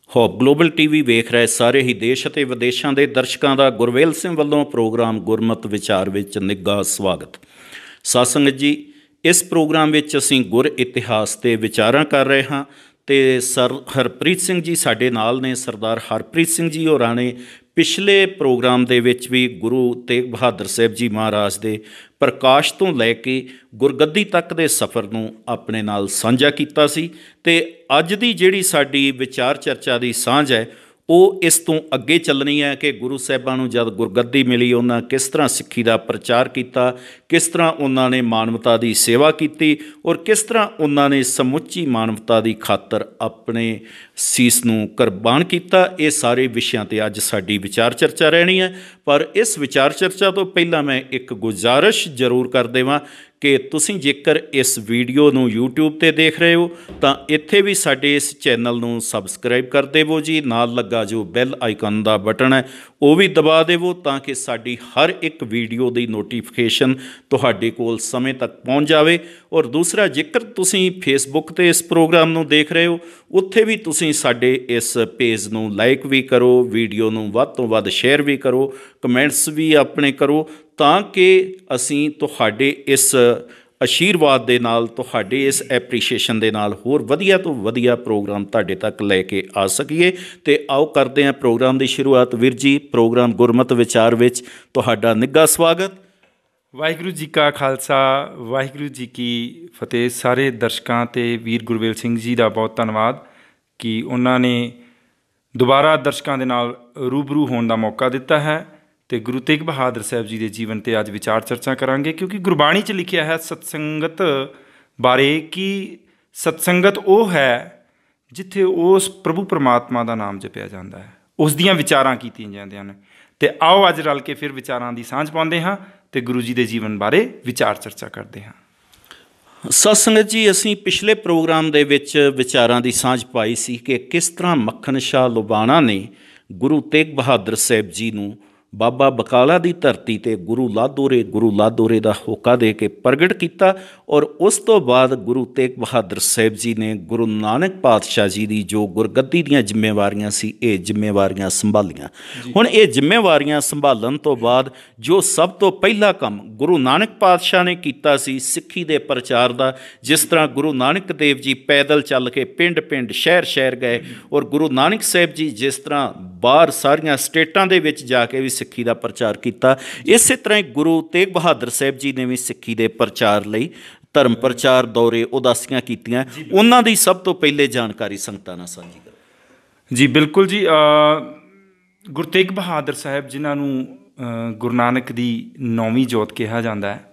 Hop global TV ਵੇਖ ਰਹੇ ਸਾਰੇ ਹੀ ਦੇਸ਼ ਅਤੇ ਵਿਦੇਸ਼ਾਂ ਦੇ ਦਰਸ਼ਕਾਂ ਦਾ ਗੁਰਵੇਲ ਸਿੰਘ ਵੱਲੋਂ ਪ੍ਰੋਗਰਾਮ ਗੁਰਮਤਿ ਵਿਚਾਰ ਵਿੱਚ ਨਿੱਘਾ ਸਵਾਗਤ। ਸਾਧ ਸੰਗਤ ਜੀ, ਇਸ ਪ੍ਰੋਗਰਾਮ ਵਿੱਚ ਅਸੀਂ ਗੁਰ ਇਤਿਹਾਸ 'ਤੇ ਵਿਚਾਰਾਂ ਕਰ ਰਹੇ ਹਾਂ ਅਤੇ ਸਰ ਹਰਪ੍ਰੀਤ ਸਿੰਘ ਜੀ ਸਾਡੇ ਨਾਲ ਨੇ। ਸਰਦਾਰ ਹਰਪ੍ਰੀਤ ਸਿੰਘ ਜੀ ਹੋਰਾਂ ਨੇ ਪਿਛਲੇ ਪ੍ਰੋਗਰਾਮ ਦੇ ਵਿੱਚ ਵੀ ਗੁਰੂ ਤੇਗ ਬਹਾਦਰ ਸਾਹਿਬ ਜੀ ਮਹਾਰਾਜ ਦੇ ਪ੍ਰਕਾਸ਼ ਤੋਂ ਲੈ ਕੇ ਗੁਰਗੱਦੀ ਤੱਕ ਦੇ ਸਫ਼ਰ ਨੂੰ ਆਪਣੇ ਨਾਲ ਸਾਂਝਾ ਕੀਤਾ ਸੀ ਅਤੇ ਅੱਜ ਦੀ ਜਿਹੜੀ ਸਾਡੀ ਵਿਚਾਰ ਚਰਚਾ ਦੀ ਸਾਂਝ ਹੈ ਉਹ ਇਸ ਤੋਂ ਅੱਗੇ ਚੱਲਣੀ ਹੈ ਕਿ ਗੁਰੂ ਸਾਹਿਬਾਂ ਨੂੰ ਜਦ ਗੁਰਗੱਦੀ ਮਿਲੀ ਉਹਨਾਂ ਕਿਸ ਤਰ੍ਹਾਂ ਸਿੱਖੀ ਦਾ ਪ੍ਰਚਾਰ ਕੀਤਾ, ਕਿਸ ਤਰ੍ਹਾਂ ਉਹਨਾਂ ਨੇ ਮਾਨਵਤਾ ਦੀ ਸੇਵਾ ਕੀਤੀ ਔਰ ਕਿਸ ਤਰ੍ਹਾਂ ਉਹਨਾਂ ਨੇ ਸਮੁੱਚੀ ਮਾਨਵਤਾ ਦੀ ਖਾਤਰ ਆਪਣੇ ਸੀਸ ਨੂੰ ਕੁਰਬਾਨ ਕੀਤਾ। ਇਹ ਸਾਰੇ ਵਿਸ਼ਿਆਂ 'ਤੇ ਅੱਜ ਸਾਡੀ ਵਿਚਾਰ ਚਰਚਾ ਰਹਿਣੀ ਹੈ। ਪਰ ਇਸ ਵਿਚਾਰ ਚਰਚਾ ਤੋਂ ਪਹਿਲਾਂ ਮੈਂ ਇੱਕ ਗੁਜ਼ਾਰਿਸ਼ ਜ਼ਰੂਰ ਕਰ ਦੇਵਾਂ ਕਿ ਤੁਸੀਂ ਜੇਕਰ ਇਸ ਵੀਡੀਓ ਨੂੰ YouTube 'ਤੇ ਦੇਖ ਰਹੇ ਹੋ ਤਾਂ ਇੱਥੇ ਵੀ ਸਾਡੇ ਇਸ ਚੈਨਲ ਨੂੰ ਸਬਸਕ੍ਰਾਈਬ ਕਰ ਦੇਵੋ ਜੀ। ਨਾਲ ਲੱਗਾ ਜੋ ਬੈਲ ਆਈਕਨ ਦਾ ਬਟਨ ਹੈ ਉਹ ਵੀ ਦਬਾ ਦੇਵੋ ਤਾਂ ਕਿ ਸਾਡੀ ਹਰ ਇੱਕ ਵੀਡੀਓ ਦੀ ਨੋਟੀਫਿਕੇਸ਼ਨ ਤੁਹਾਡੇ ਕੋਲ ਸਮੇਂ ਤੱਕ ਪਹੁੰਚ ਜਾਵੇ। ਔਰ ਦੂਸਰਾ, ਜੇਕਰ ਤੁਸੀਂ ਫੇਸਬੁੱਕ 'ਤੇ ਇਸ ਪ੍ਰੋਗਰਾਮ ਨੂੰ ਦੇਖ ਰਹੇ ਹੋ ਉੱਥੇ ਵੀ ਤੁਸੀਂ ਸਾਡੇ ਇਸ ਪੇਜ ਨੂੰ ਲਾਈਕ ਵੀ ਕਰੋ, ਵੀਡੀਓ ਨੂੰ ਵੱਧ ਤੋਂ ਵੱਧ ਸ਼ੇਅਰ ਵੀ ਕਰੋ, ਕਮੈਂਟਸ ਵੀ ਆਪਣੇ ਕਰੋ ਤਾਂ ਕਿ ਅਸੀਂ ਤੁਹਾਡੇ ਇਸ ਆਸ਼ੀਰਵਾਦ ਦੇ ਨਾਲ, ਤੁਹਾਡੇ ਇਸ ਐਪਰੀਸ਼ੀਏਸ਼ਨ ਦੇ ਨਾਲ ਹੋਰ ਵਧੀਆ ਤੋਂ ਵਧੀਆ ਪ੍ਰੋਗਰਾਮ ਤੁਹਾਡੇ ਤੱਕ ਲੈ ਕੇ ਆ ਸਕੀਏ। ਅਤੇ ਆਓ ਕਰਦੇ ਹਾਂ ਪ੍ਰੋਗਰਾਮ ਦੀ ਸ਼ੁਰੂਆਤ। ਵੀਰ ਜੀ, ਪ੍ਰੋਗਰਾਮ ਗੁਰਮਤਿ ਵਿਚਾਰ ਵਿੱਚ ਤੁਹਾਡਾ ਨਿੱਘਾ ਸਵਾਗਤ। ਵਾਹਿਗੁਰੂ ਜੀ ਕਾ ਖਾਲਸਾ, ਵਾਹਿਗੁਰੂ ਜੀ ਕੀ ਫਤਿਹ। ਸਾਰੇ ਦਰਸ਼ਕਾਂ ਅਤੇ ਵੀਰ ਗੁਰਵੇਲ ਸਿੰਘ ਜੀ ਦਾ ਬਹੁਤ ਧੰਨਵਾਦ ਕਿ ਉਹਨਾਂ ਨੇ ਦੁਬਾਰਾ ਦਰਸ਼ਕਾਂ ਦੇ ਨਾਲ ਰੂਬਰੂ ਹੋਣ ਦਾ ਮੌਕਾ ਦਿੱਤਾ ਹੈ ਅਤੇ ਗੁਰੂ ਤੇਗ ਬਹਾਦਰ ਸਾਹਿਬ ਜੀ ਦੇ ਜੀਵਨ 'ਤੇ ਅੱਜ ਵਿਚਾਰ ਚਰਚਾ ਕਰਾਂਗੇ। ਕਿਉਂਕਿ ਗੁਰਬਾਣੀ 'ਚ ਲਿਖਿਆ ਹੈ ਸਤਸੰਗਤ ਬਾਰੇ ਕਿ ਸਤਸੰਗਤ ਉਹ ਹੈ ਜਿੱਥੇ ਉਸ ਪ੍ਰਭੂ ਪਰਮਾਤਮਾ ਦਾ ਨਾਮ ਜਪਿਆ ਜਾਂਦਾ ਹੈ, ਉਸ ਦੀਆਂ ਵਿਚਾਰਾਂ ਕੀਤੀਆਂ ਜਾਂਦੀਆਂ ਨੇ। ਅਤੇ ਆਓ ਅੱਜ ਰਲ ਕੇ ਫਿਰ ਵਿਚਾਰਾਂ ਦੀ ਸਾਂਝ ਪਾਉਂਦੇ ਹਾਂ ਅਤੇ ਗੁਰੂ ਜੀ ਦੇ ਜੀਵਨ ਬਾਰੇ ਵਿਚਾਰ ਚਰਚਾ ਕਰਦੇ ਹਾਂ। ਸਾਧ ਸੰਗਤ ਜੀ, ਅਸੀਂ ਪਿਛਲੇ ਪ੍ਰੋਗਰਾਮ ਦੇ ਵਿੱਚ ਵਿਚਾਰਾਂ ਦੀ ਸਾਂਝ ਪਾਈ ਸੀ ਕਿ ਕਿਸ ਤਰ੍ਹਾਂ ਮੱਖਣ ਸ਼ਾਹ ਲੋਬਾਣਾ ਨੇ ਗੁਰੂ ਤੇਗ ਬਹਾਦਰ ਸਾਹਿਬ ਜੀ ਨੂੰ ਬਾਬਾ ਬਕਾਲਾ ਦੀ ਧਰਤੀ 'ਤੇ ਗੁਰੂ ਲਾਧੋਰੇ ਦਾ ਹੋਕਾ ਦੇ ਕੇ ਪ੍ਰਗਟ ਕੀਤਾ ਔਰ ਉਸ ਤੋਂ ਬਾਅਦ ਗੁਰੂ ਤੇਗ ਬਹਾਦਰ ਸਾਹਿਬ ਜੀ ਨੇ ਗੁਰੂ ਨਾਨਕ ਪਾਤਸ਼ਾਹ ਜੀ ਦੀ ਜੋ ਗੁਰਗੱਦੀ ਦੀਆਂ ਜ਼ਿੰਮੇਵਾਰੀਆਂ ਸੀ ਇਹ ਜ਼ਿੰਮੇਵਾਰੀਆਂ ਸੰਭਾਲੀਆਂ। ਹੁਣ ਇਹ ਜ਼ਿੰਮੇਵਾਰੀਆਂ ਸੰਭਾਲਣ ਤੋਂ ਬਾਅਦ ਜੋ ਸਭ ਤੋਂ ਪਹਿਲਾ ਕੰਮ ਗੁਰੂ ਨਾਨਕ ਪਾਤਸ਼ਾਹ ਨੇ ਕੀਤਾ ਸੀ ਸਿੱਖੀ ਦੇ ਪ੍ਰਚਾਰ ਦਾ, ਜਿਸ ਤਰ੍ਹਾਂ ਗੁਰੂ ਨਾਨਕ ਦੇਵ ਜੀ ਪੈਦਲ ਚੱਲ ਕੇ ਪਿੰਡ ਪਿੰਡ ਸ਼ਹਿਰ ਸ਼ਹਿਰ ਗਏ ਔਰ ਗੁਰੂ ਨਾਨਕ ਸਾਹਿਬ ਜੀ ਜਿਸ ਤਰ੍ਹਾਂ ਬਾਹਰ ਸਾਰੀਆਂ ਸਟੇਟਾਂ ਦੇ ਵਿੱਚ ਜਾ ਕੇ ਵੀ ਸਿੱਖੀ ਦਾ ਪ੍ਰਚਾਰ ਕੀਤਾ, ਇਸੇ ਤਰ੍ਹਾਂ ਹੀ ਗੁਰੂ ਤੇਗ ਬਹਾਦਰ ਸਾਹਿਬ ਜੀ ਨੇ ਵੀ ਸਿੱਖੀ ਦੇ ਪ੍ਰਚਾਰ ਲਈ ਧਰਮ ਪ੍ਰਚਾਰ ਦੌਰੇ ਉਦਾਸੀਆਂ ਕੀਤੀਆਂ। ਉਹਨਾਂ ਦੀ ਸਭ ਤੋਂ ਪਹਿਲੇ ਜਾਣਕਾਰੀ ਸੰਗਤਾਂ ਨਾਲ ਸਾਂਝੀ ਕਰੋ। ਜੀ ਬਿਲਕੁਲ ਜੀ। ਗੁਰੂ ਤੇਗ ਬਹਾਦਰ ਸਾਹਿਬ ਜਿਨ੍ਹਾਂ ਨੂੰ ਗੁਰੂ ਨਾਨਕ ਦੀ 9ਵੀਂ ਜੋਤ ਕਿਹਾ ਜਾਂਦਾ ਹੈ,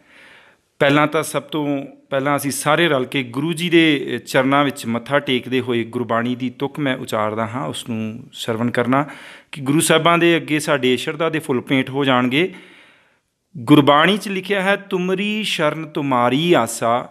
ਪਹਿਲਾਂ ਤਾਂ ਸਭ ਤੋਂ ਪਹਿਲਾਂ ਅਸੀਂ ਸਾਰੇ ਰਲ ਕੇ ਗੁਰੂ ਜੀ ਦੇ ਚਰਨਾਂ ਵਿੱਚ ਮੱਥਾ ਟੇਕਦੇ ਹੋਏ ਗੁਰਬਾਣੀ ਦੀ ਤੁਕ ਮੈਂ ਉਚਾਰਦਾ ਹਾਂ, ਉਸ ਨੂੰ ਸਰਵਣ ਕਰਨਾ ਕਿ ਗੁਰੂ ਸਾਹਿਬਾਂ ਦੇ ਅੱਗੇ ਸਾਡੇ ਸ਼ਰਧਾ ਦੇ ਫੁੱਲ ਭੇਂਟ ਹੋ ਜਾਣਗੇ। ਗੁਰਬਾਣੀ 'ਚ ਲਿਖਿਆ ਹੈ, ਤੁਮਰੀ ਸ਼ਰਨ ਤੁਮਾਰੀ ਆਸਾ,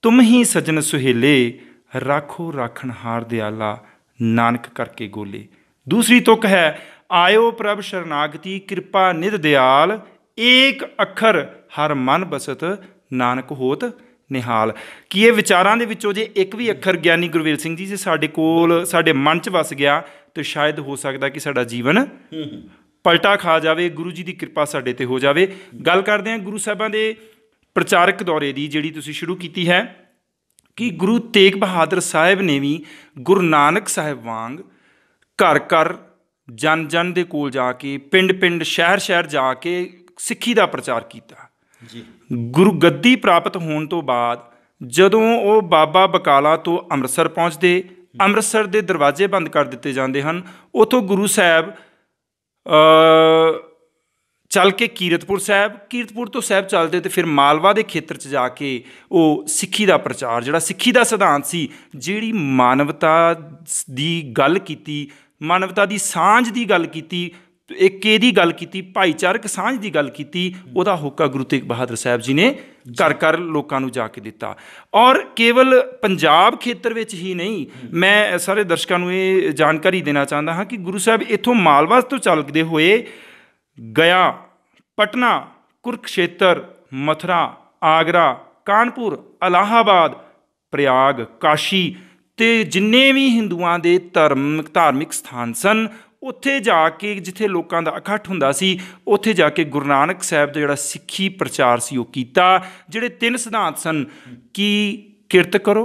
ਤੁਮ ਹੀ ਸਜਣ ਸੁਹੇਲੇ, ਰਾਖੋ ਰਾਖਣਹਾਰ ਦਿਆਲਾ, ਨਾਨਕ ਕਰਕੇ ਗੋਲੇ। ਦੂਸਰੀ ਤੁਕ ਹੈ, ਆਇਓ ਪ੍ਰਭ ਸ਼ਰਨਾਗਤੀ, ਕਿਰਪਾ ਨਿਧ ਦਿਆਲ, ਏਕ ਅੱਖਰ ਹਰ ਮਨ ਬਸਤ, ਨਾਨਕ ਹੋਤ ਨਿਹਾਲ। ਕਿ ਇਹ ਵਿਚਾਰਾਂ ਦੇ ਵਿੱਚੋਂ ਜੇ ਇੱਕ ਵੀ ਅੱਖਰ ਗਿਆਨੀ ਗੁਰਵੇਲ ਸਿੰਘ ਜੀ ਜੇ ਸਾਡੇ ਕੋਲ ਸਾਡੇ ਮਨ 'ਚ ਵਸ ਗਿਆ ਤਾਂ ਸ਼ਾਇਦ ਹੋ ਸਕਦਾ ਕਿ ਸਾਡਾ ਜੀਵਨ ਪਲਟਾ ਖਾ ਜਾਵੇ, ਗੁਰੂ ਜੀ ਦੀ ਕਿਰਪਾ ਸਾਡੇ 'ਤੇ ਹੋ ਜਾਵੇ। ਗੱਲ ਕਰਦੇ ਹਾਂ ਗੁਰੂ ਸਾਹਿਬਾਂ ਦੇ ਪ੍ਰਚਾਰਕ ਦੌਰੇ ਦੀ, ਜਿਹੜੀ ਤੁਸੀਂ ਸ਼ੁਰੂ ਕੀਤੀ ਹੈ ਕਿ ਗੁਰੂ ਤੇਗ ਬਹਾਦਰ ਸਾਹਿਬ ਨੇ ਵੀ ਗੁਰੂ ਨਾਨਕ ਸਾਹਿਬ ਵਾਂਗ ਘਰ ਘਰ ਜਨ ਜਨ ਦੇ ਕੋਲ ਜਾ ਕੇ, ਪਿੰਡ ਪਿੰਡ ਸ਼ਹਿਰ ਸ਼ਹਿਰ ਜਾ ਕੇ ਸਿੱਖੀ ਦਾ ਪ੍ਰਚਾਰ ਕੀਤਾ। ਜੀ ਗੁਰੂ ਗੱਦੀ ਪ੍ਰਾਪਤ ਹੋਣ ਤੋਂ ਬਾਅਦ ਜਦੋਂ ਉਹ ਬਾਬਾ ਬਕਾਲਾ ਤੋਂ ਅੰਮ੍ਰਿਤਸਰ ਪਹੁੰਚਦੇ, ਅੰਮ੍ਰਿਤਸਰ ਦੇ ਦਰਵਾਜ਼ੇ ਬੰਦ ਕਰ ਦਿੱਤੇ ਜਾਂਦੇ ਹਨ। ਉੱਥੋਂ ਗੁਰੂ ਸਾਹਿਬ ਚੱਲ ਕੇ ਕੀਰਤਪੁਰ ਤੋਂ ਸਾਹਿਬ ਚੱਲਦੇ ਅਤੇ ਫਿਰ ਮਾਲਵਾ ਦੇ ਖੇਤਰ 'ਚ ਜਾ ਕੇ ਉਹ ਸਿੱਖੀ ਦਾ ਪ੍ਰਚਾਰ, ਜਿਹੜਾ ਸਿੱਖੀ ਦਾ ਸਿਧਾਂਤ ਸੀ, ਜਿਹੜੀ ਮਾਨਵਤਾ ਦੀ ਗੱਲ ਕੀਤੀ, ਮਾਨਵਤਾ ਦੀ ਸਾਂਝ ਦੀ ਗੱਲ ਕੀਤੀ, ਏਕੇ ਦੀ ਗੱਲ ਕੀਤੀ, ਭਾਈਚਾਰਕ ਸਾਂਝ ਦੀ ਗੱਲ ਕੀਤੀ, ਉਹਦਾ ਹੋਕਾ ਗੁਰੂ ਤੇਗ ਬਹਾਦਰ ਸਾਹਿਬ ਜੀ ਨੇ ਘਰ ਘਰ ਲੋਕਾਂ ਨੂੰ ਜਾ ਕੇ ਦਿੱਤਾ। ਔਰ ਕੇਵਲ ਪੰਜਾਬ ਖੇਤਰ ਵਿੱਚ ਹੀ ਨਹੀਂ, ਮੈਂ ਸਾਰੇ ਦਰਸ਼ਕਾਂ ਨੂੰ ਇਹ ਜਾਣਕਾਰੀ ਦੇਣਾ ਚਾਹੁੰਦਾ ਹਾਂ ਕਿ ਗੁਰੂ ਸਾਹਿਬ ਇੱਥੋਂ ਮਾਲਵਾ ਤੋਂ ਚੱਲਦੇ ਹੋਏ ਗਿਆ, ਪਟਨਾ, ਕੁਰਕਸ਼ੇਤਰ, ਮਥੁਰਾ, ਆਗਰਾ, ਕਾਨਪੁਰ, ਇਲਾਹਾਬਾਦ, ਪ੍ਰਯਾਗ, ਕਾਸ਼ੀ ਤੇ ਜਿੰਨੇ ਵੀ ਹਿੰਦੂਆਂ ਦੇ ਧਾਰਮਿਕ ਸਥਾਨ ਸਨ, ਉੱਥੇ ਜਾ ਕੇ ਜਿੱਥੇ ਲੋਕਾਂ ਦਾ ਇਕੱਠ ਹੁੰਦਾ ਸੀ, ਉੱਥੇ ਜਾ ਕੇ ਗੁਰੂ ਨਾਨਕ ਸਾਹਿਬ ਦਾ ਜਿਹੜਾ ਸਿੱਖੀ ਪ੍ਰਚਾਰ ਸੀ ਉਹ ਕੀਤਾ। ਜਿਹੜੇ 3 ਸਿਧਾਂਤ ਸਨ ਕਿ ਕਿਰਤ ਕਰੋ,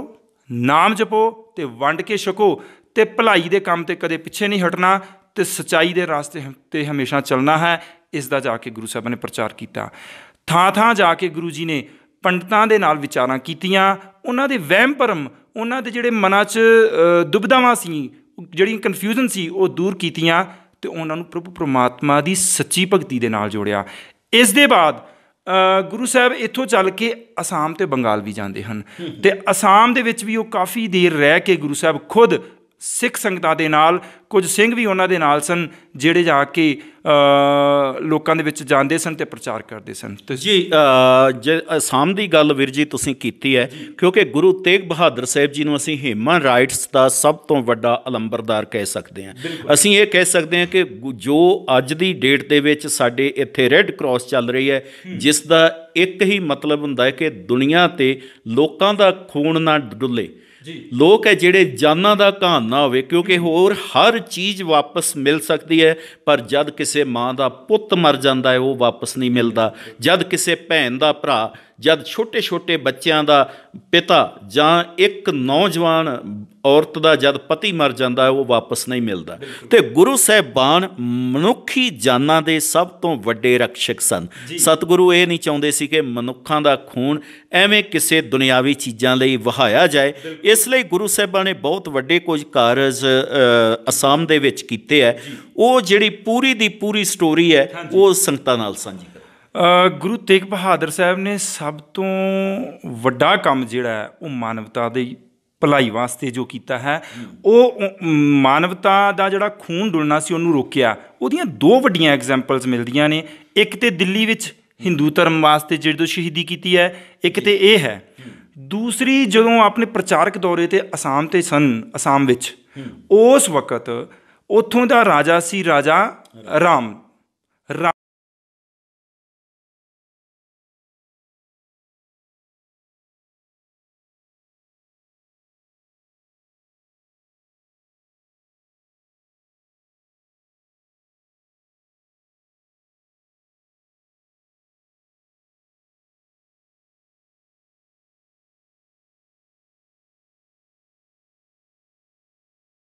ਨਾਮ ਜਪੋ ਅਤੇ ਵੰਡ ਕੇ ਛਕੋ, ਅਤੇ ਭਲਾਈ ਦੇ ਕੰਮ 'ਤੇ ਕਦੇ ਪਿੱਛੇ ਨਹੀਂ ਹਟਣਾ, ਅਤੇ ਸੱਚਾਈ ਦੇ ਰਾਸਤੇ 'ਤੇ ਹਮੇਸ਼ਾ ਚੱਲਣਾ ਹੈ। ਇਸ ਦਾ ਜਾ ਕੇ ਗੁਰੂ ਸਾਹਿਬਾਂ ਨੇ ਪ੍ਰਚਾਰ ਕੀਤਾ। ਥਾਂ ਥਾਂ ਜਾ ਕੇ ਗੁਰੂ ਜੀ ਨੇ ਪੰਡਤਾਂ ਦੇ ਨਾਲ ਵਿਚਾਰਾਂ ਕੀਤੀਆਂ। ਉਹਨਾਂ ਦੇ ਵਹਿਮ ਭਰਮ, ਉਹਨਾਂ ਦੇ ਜਿਹੜੇ ਮਨਾਂ 'ਚ ਦੁਬਿਧਾਵਾਂ ਸੀ, ਜਿਹੜੀਆਂ ਕਨਫਿਊਜ਼ਨ ਸੀ, ਉਹ ਦੂਰ ਕੀਤੀਆਂ ਅਤੇ ਉਹਨਾਂ ਨੂੰ ਪ੍ਰਭੂ ਪਰਮਾਤਮਾ ਦੀ ਸੱਚੀ ਭਗਤੀ ਦੇ ਨਾਲ ਜੋੜਿਆ। ਇਸ ਦੇ ਬਾਅਦ ਗੁਰੂ ਸਾਹਿਬ ਇੱਥੋਂ ਚੱਲ ਕੇ ਅਸਾਮ ਅਤੇ ਬੰਗਾਲ ਵੀ ਜਾਂਦੇ ਹਨ, ਅਤੇ ਅਸਾਮ ਦੇ ਵਿੱਚ ਵੀ ਉਹ ਕਾਫੀ ਦੇਰ ਰਹਿ ਕੇ ਗੁਰੂ ਸਾਹਿਬ ਖੁਦ ਸਿੱਖ ਸੰਗਤਾਂ ਦੇ ਨਾਲ, ਕੁਝ ਸਿੰਘ ਵੀ ਉਹਨਾਂ ਦੇ ਨਾਲ ਸਨ, ਜਿਹੜੇ ਜਾ ਕੇ ਲੋਕਾਂ ਦੇ ਵਿੱਚ ਜਾਂਦੇ ਸਨ ਅਤੇ ਪ੍ਰਚਾਰ ਕਰਦੇ ਸਨ। ਜੀ, ਜੇ ਅਸਾਮ ਦੀ ਗੱਲ ਵੀਰ ਜੀ ਤੁਸੀਂ ਕੀਤੀ ਹੈ, ਕਿਉਂਕਿ ਗੁਰੂ ਤੇਗ ਬਹਾਦਰ ਸਾਹਿਬ ਜੀ ਨੂੰ ਅਸੀਂ ਹਿਊਮਨ ਰਾਈਟਸ ਦਾ ਸਭ ਤੋਂ ਵੱਡਾ ਅਲੰਬਰਦਾਰ ਕਹਿ ਸਕਦੇ ਹਾਂ। ਅਸੀਂ ਇਹ ਕਹਿ ਸਕਦੇ ਹਾਂ ਕਿ ਜੋ ਅੱਜ ਦੀ ਡੇਟ ਦੇ ਵਿੱਚ ਸਾਡੇ ਇੱਥੇ ਰੈੱਡ ਕਰਾਸ ਚੱਲ ਰਹੀ ਹੈ, ਜਿਸ ਦਾ ਇੱਕ ਹੀ ਮਤਲਬ ਹੁੰਦਾ ਹੈ ਕਿ ਦੁਨੀਆ 'ਤੇ ਲੋਕਾਂ ਦਾ ਖੂਨ ਨਾ ਡੁੱਲੇ, ਲੋਕ ਹੈ ਜਿਹੜੇ ਜਾਨਾਂ ਦਾ ਘਾਣ ਨਾ ਹੋਵੇ, ਕਿਉਂਕਿ ਹੋਰ ਹਰ ਚੀਜ਼ ਵਾਪਸ ਮਿਲ ਸਕਦੀ ਹੈ, ਪਰ ਜਦ ਕਿਸੇ ਮਾਂ ਦਾ ਪੁੱਤ ਮਰ ਜਾਂਦਾ ਹੈ ਉਹ ਵਾਪਸ ਨਹੀਂ ਮਿਲਦਾ। ਜਦ ਕਿਸੇ ਭੈਣ ਦਾ ਭਰਾ, ਜਦ ਛੋਟੇ ਛੋਟੇ ਬੱਚਿਆਂ ਦਾ ਪਿਤਾ ਜਾਂ ਇੱਕ ਨੌਜਵਾਨ ਔਰਤ ਦਾ ਜਦ ਪਤੀ ਮਰ ਜਾਂਦਾ ਹੈ ਉਹ ਵਾਪਸ ਨਹੀਂ ਮਿਲਦਾ। ਅਤੇ ਗੁਰੂ ਸਾਹਿਬਾਨ ਮਨੁੱਖੀ ਜਾਨਾਂ ਦੇ ਸਭ ਤੋਂ ਵੱਡੇ ਰਕਸ਼ਕ ਸਨ। ਸਤਿਗੁਰੂ ਇਹ ਨਹੀਂ ਚਾਹੁੰਦੇ ਸੀ ਕਿ ਮਨੁੱਖਾਂ ਦਾ ਖੂਨ ਐਵੇਂ ਕਿਸੇ ਦੁਨਿਆਵੀ ਚੀਜ਼ਾਂ ਲਈ ਵਹਾਇਆ ਜਾਏ। ਇਸ ਲਈ ਗੁਰੂ ਸਾਹਿਬਾਂ ਨੇ ਬਹੁਤ ਵੱਡੇ ਕੁਝ ਕਾਰਜ ਅਸਾਮ ਦੇ ਵਿੱਚ ਕੀਤੇ ਹੈ। ਉਹ ਜਿਹੜੀ ਪੂਰੀ ਦੀ ਪੂਰੀ ਸਟੋਰੀ ਹੈ ਉਹ ਸੰਗਤਾਂ ਨਾਲ ਸਾਂਝੀ ਕਰੋ। ਗੁਰੂ ਤੇਗ ਬਹਾਦਰ ਸਾਹਿਬ ਨੇ ਸਭ ਤੋਂ ਵੱਡਾ ਕੰਮ ਜਿਹੜਾ ਹੈ ਉਹ ਮਾਨਵਤਾ ਦੀ ਭਲਾਈ ਵਾਸਤੇ ਜੋ ਕੀਤਾ ਹੈ, ਉਹ ਮਾਨਵਤਾ ਦਾ ਜਿਹੜਾ ਖੂਨ ਡੁੱਲਣਾ ਸੀ ਉਹਨੂੰ ਰੋਕਿਆ। ਉਹਦੀਆਂ 2 ਵੱਡੀਆਂ ਐਗਜ਼ੈਂਪਲਸ ਮਿਲਦੀਆਂ ਨੇ। ਇੱਕ ਤਾਂ ਦਿੱਲੀ ਵਿੱਚ ਹਿੰਦੂ ਧਰਮ ਵਾਸਤੇ ਜਿਹੜੀ ਸ਼ਹੀਦੀ ਕੀਤੀ ਹੈ, ਇੱਕ ਤਾਂ ਇਹ ਹੈ। ਦੂਸਰੀ, ਜਦੋਂ ਆਪਣੇ ਪ੍ਰਚਾਰਕ ਦੌਰੇ 'ਤੇ ਅਸਾਮ ਵਿੱਚ ਉਸ ਵਕਤ ਉੱਥੋਂ ਦਾ ਰਾਜਾ ਸੀ ਰਾਜਾ ਰਾਮ।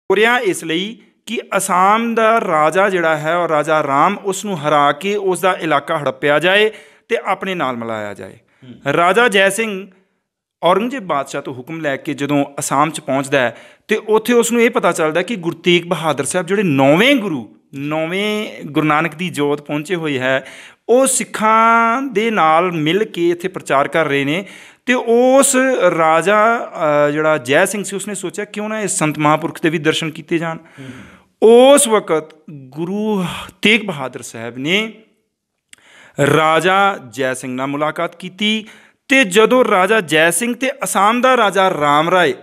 ਰਿਹਾ ਇਸ ਲਈ ਕਿ ਅਸਾਮ ਦਾ ਰਾਜਾ ਜਿਹੜਾ ਹੈ ਉਹ ਰਾਜਾ ਰਾਮ, ਉਸ ਨੂੰ ਹਰਾ ਕੇ ਉਸ ਦਾ ਇਲਾਕਾ ਹੜੱਪਿਆ ਜਾਏ ਅਤੇ ਆਪਣੇ ਨਾਲ ਮਿਲਾਇਆ ਜਾਏ। ਰਾਜਾ ਜੈ ਸਿੰਘ ਔਰੰਗਜ਼ੇਬ ਬਾਦਸ਼ਾਹ ਤੋਂ ਹੁਕਮ ਲੈ ਕੇ ਜਦੋਂ ਅਸਾਮ 'ਚ ਪਹੁੰਚਦਾ ਹੈ ਅਤੇ ਉੱਥੇ ਉਸ ਨੂੰ ਇਹ ਪਤਾ ਚੱਲਦਾ ਕਿ ਗੁਰੂ ਤੇਗ ਬਹਾਦਰ ਸਾਹਿਬ ਜਿਹੜੇ 9ਵੇਂ ਗੁਰੂ ਨਾਨਕ ਦੀ ਜੋਤ ਪਹੁੰਚੇ ਹੋਏ ਹੈ, ਉਹ ਸਿੱਖਾਂ ਦੇ ਨਾਲ ਮਿਲ ਕੇ ਇੱਥੇ ਪ੍ਰਚਾਰ ਕਰ ਰਹੇ ਨੇ। ਅਤੇ ਉਸ ਰਾਜਾ ਜਿਹੜਾ ਜੈ ਸਿੰਘ ਸੀ, ਉਸਨੇ ਸੋਚਿਆ ਕਿਉਂ ਨਾ ਇਸ ਸੰਤ ਮਹਾਂਪੁਰਖ ਦੇ ਵੀ ਦਰਸ਼ਨ ਕੀਤੇ ਜਾਣ। ਉਸ ਵਕਤ ਗੁਰੂ ਤੇਗ ਬਹਾਦਰ ਸਾਹਿਬ ਨੇ ਰਾਜਾ ਜੈ ਸਿੰਘ ਨਾਲ ਮੁਲਾਕਾਤ ਕੀਤੀ, ਅਤੇ ਜਦੋਂ ਰਾਜਾ ਜੈ ਸਿੰਘ ਅਤੇ ਅਸਾਮ ਦਾ ਰਾਜਾ ਰਾਮ ਰਾਏ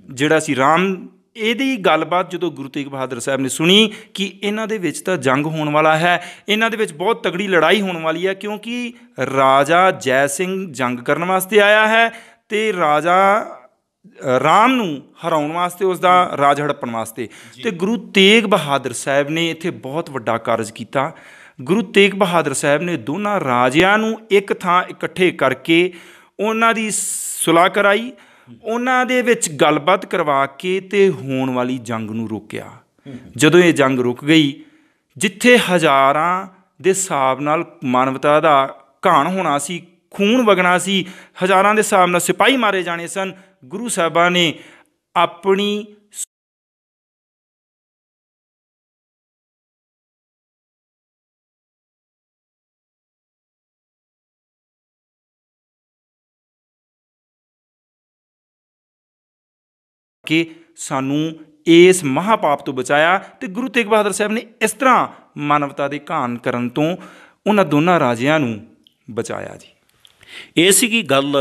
ਜਿਹੜਾ ਸੀ ਰਾਮ, ਇਹਦੀ ਗੱਲਬਾਤ ਜਦੋਂ ਗੁਰੂ ਤੇਗ ਬਹਾਦਰ ਸਾਹਿਬ ਨੇ ਸੁਣੀ ਕਿ ਇਹਨਾਂ ਦੇ ਵਿੱਚ ਤਾਂ ਜੰਗ ਹੋਣ ਵਾਲਾ ਹੈ, ਇਹਨਾਂ ਦੇ ਵਿੱਚ ਬਹੁਤ ਤਗੜੀ ਲੜਾਈ ਹੋਣ ਵਾਲੀ ਹੈ, ਕਿਉਂਕਿ ਰਾਜਾ ਜੈ ਸਿੰਘ ਜੰਗ ਕਰਨ ਵਾਸਤੇ ਆਇਆ ਹੈ ਅਤੇ ਰਾਜਾ ਰਾਮ ਨੂੰ ਹਰਾਉਣ ਵਾਸਤੇ, ਉਸ ਦਾ ਰਾਜ ਹੜੱਪਣ ਵਾਸਤੇ। ਅਤੇ ਗੁਰੂ ਤੇਗ ਬਹਾਦਰ ਸਾਹਿਬ ਨੇ ਇੱਥੇ ਬਹੁਤ ਵੱਡਾ ਕਾਰਜ ਕੀਤਾ। ਗੁਰੂ ਤੇਗ ਬਹਾਦਰ ਸਾਹਿਬ ਨੇ ਦੋਨਾਂ ਰਾਜਿਆਂ ਨੂੰ ਇੱਕ ਥਾਂ ਇਕੱਠੇ ਕਰਕੇ ਉਹਨਾਂ ਦੀ ਸੁਲਾਹ ਕਰਾਈ, ਉਹਨਾਂ ਦੇ ਵਿੱਚ ਗੱਲਬਾਤ ਕਰਵਾ ਕੇ ਅਤੇ ਹੋਣ ਵਾਲੀ ਜੰਗ ਨੂੰ ਰੋਕਿਆ। ਜਦੋਂ ਇਹ ਜੰਗ ਰੁਕ ਗਈ, ਜਿੱਥੇ ਹਜ਼ਾਰਾਂ ਦੇ ਹਿਸਾਬ ਨਾਲ ਮਾਨਵਤਾ ਦਾ ਘਾਣ ਹੋਣਾ ਸੀ, ਖੂਨ ਵਗਣਾ ਸੀ, ਹਜ਼ਾਰਾਂ ਦੇ ਹਿਸਾਬ ਨਾਲ ਸਿਪਾਹੀ ਮਾਰੇ ਜਾਣੇ ਸਨ, ਗੁਰੂ ਸਾਹਿਬਾਂ ਨੇ ਆਪਣੀ ਕਿ ਸਾਨੂੰ ਇਸ ਮਹਾਂਪਾਪ ਤੋਂ ਬਚਾਇਆ। ਅਤੇ ਗੁਰੂ ਤੇਗ ਬਹਾਦਰ ਸਾਹਿਬ ਨੇ ਇਸ ਤਰ੍ਹਾਂ ਮਾਨਵਤਾ ਦੇ ਘਾਣ ਕਰਨ ਤੋਂ ਉਹਨਾਂ ਦੋਨਾਂ ਰਾਜਿਆਂ ਨੂੰ ਬਚਾਇਆ ਜੀ। ਇਹ ਸੀਗੀ ਗੱਲ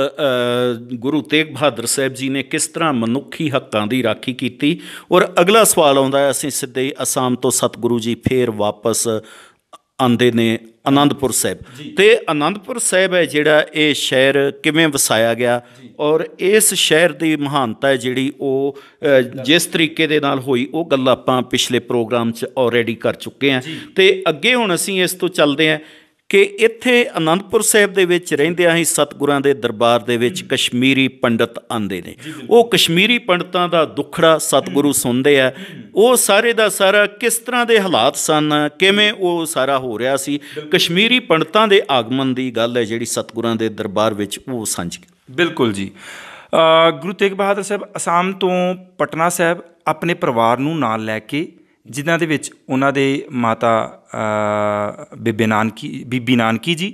ਗੁਰੂ ਤੇਗ ਬਹਾਦਰ ਸਾਹਿਬ ਜੀ ਨੇ ਕਿਸ ਤਰ੍ਹਾਂ ਮਨੁੱਖੀ ਹੱਕਾਂ ਦੀ ਰਾਖੀ ਕੀਤੀ। ਔਰ ਅਗਲਾ ਸਵਾਲ ਆਉਂਦਾ ਹੈ, ਅਸੀਂ ਸਿੱਧੇ ਹੀ ਅਸਾਮ ਤੋਂ ਸਤਿਗੁਰੂ ਜੀ ਫੇਰ ਵਾਪਸ ਆਉਂਦੇ ਨੇ ਅਨੰਦਪੁਰ ਸਾਹਿਬ। ਅਤੇ ਅਨੰਦਪੁਰ ਸਾਹਿਬ ਹੈ ਜਿਹੜਾ ਇਹ ਸ਼ਹਿਰ ਕਿਵੇਂ ਵਸਾਇਆ ਗਿਆ ਔਰ ਇਸ ਸ਼ਹਿਰ ਦੀ ਮਹਾਨਤਾ ਹੈ ਜਿਹੜੀ ਉਹ ਜਿਸ ਤਰੀਕੇ ਦੇ ਨਾਲ ਹੋਈ ਉਹ ਗੱਲ ਆਪਾਂ ਪਿਛਲੇ ਪ੍ਰੋਗਰਾਮ 'ਚ ਆਲਰੇਡੀ ਕਰ ਚੁੱਕੇ ਹਾਂ। ਅਤੇ ਅੱਗੇ ਹੁਣ ਅਸੀਂ ਇਸ ਤੋਂ ਚੱਲਦੇ ਹਾਂ ਕਿ ਇੱਥੇ ਅਨੰਦਪੁਰ ਸਾਹਿਬ ਦੇ ਵਿੱਚ ਰਹਿੰਦਿਆਂ ਹੀ ਸਤਿਗੁਰਾਂ ਦੇ ਦਰਬਾਰ ਦੇ ਵਿੱਚ ਕਸ਼ਮੀਰੀ ਪੰਡਤ ਆਉਂਦੇ ਨੇ। ਉਹ ਕਸ਼ਮੀਰੀ ਪੰਡਤਾਂ ਦਾ ਦੁੱਖੜਾ ਸਤਿਗੁਰੂ ਸੁਣਦੇ ਆ। ਉਹ ਸਾਰੇ ਦਾ ਸਾਰਾ ਕਿਸ ਤਰ੍ਹਾਂ ਦੇ ਹਾਲਾਤ ਸਨ, ਕਿਵੇਂ ਉਹ ਸਾਰਾ ਹੋ ਰਿਹਾ ਸੀ, ਕਸ਼ਮੀਰੀ ਪੰਡਤਾਂ ਦੇ ਆਗਮਨ ਦੀ ਗੱਲ ਹੈ ਜਿਹੜੀ ਸਤਿਗੁਰਾਂ ਦੇ ਦਰਬਾਰ ਵਿੱਚ ਉਹ ਸਾਂਝੀ। ਬਿਲਕੁਲ ਜੀ। ਗੁਰੂ ਤੇਗ ਬਹਾਦਰ ਸਾਹਿਬ ਅਸਾਮ ਤੋਂ ਪਟਨਾ ਸਾਹਿਬ ਆਪਣੇ ਪਰਿਵਾਰ ਨੂੰ ਨਾਲ ਲੈ ਕੇ, ਜਿਨ੍ਹਾਂ ਦੇ ਵਿੱਚ ਉਹਨਾਂ ਦੇ ਮਾਤਾ ਬੀਬੀ ਨਾਨਕੀ ਜੀ,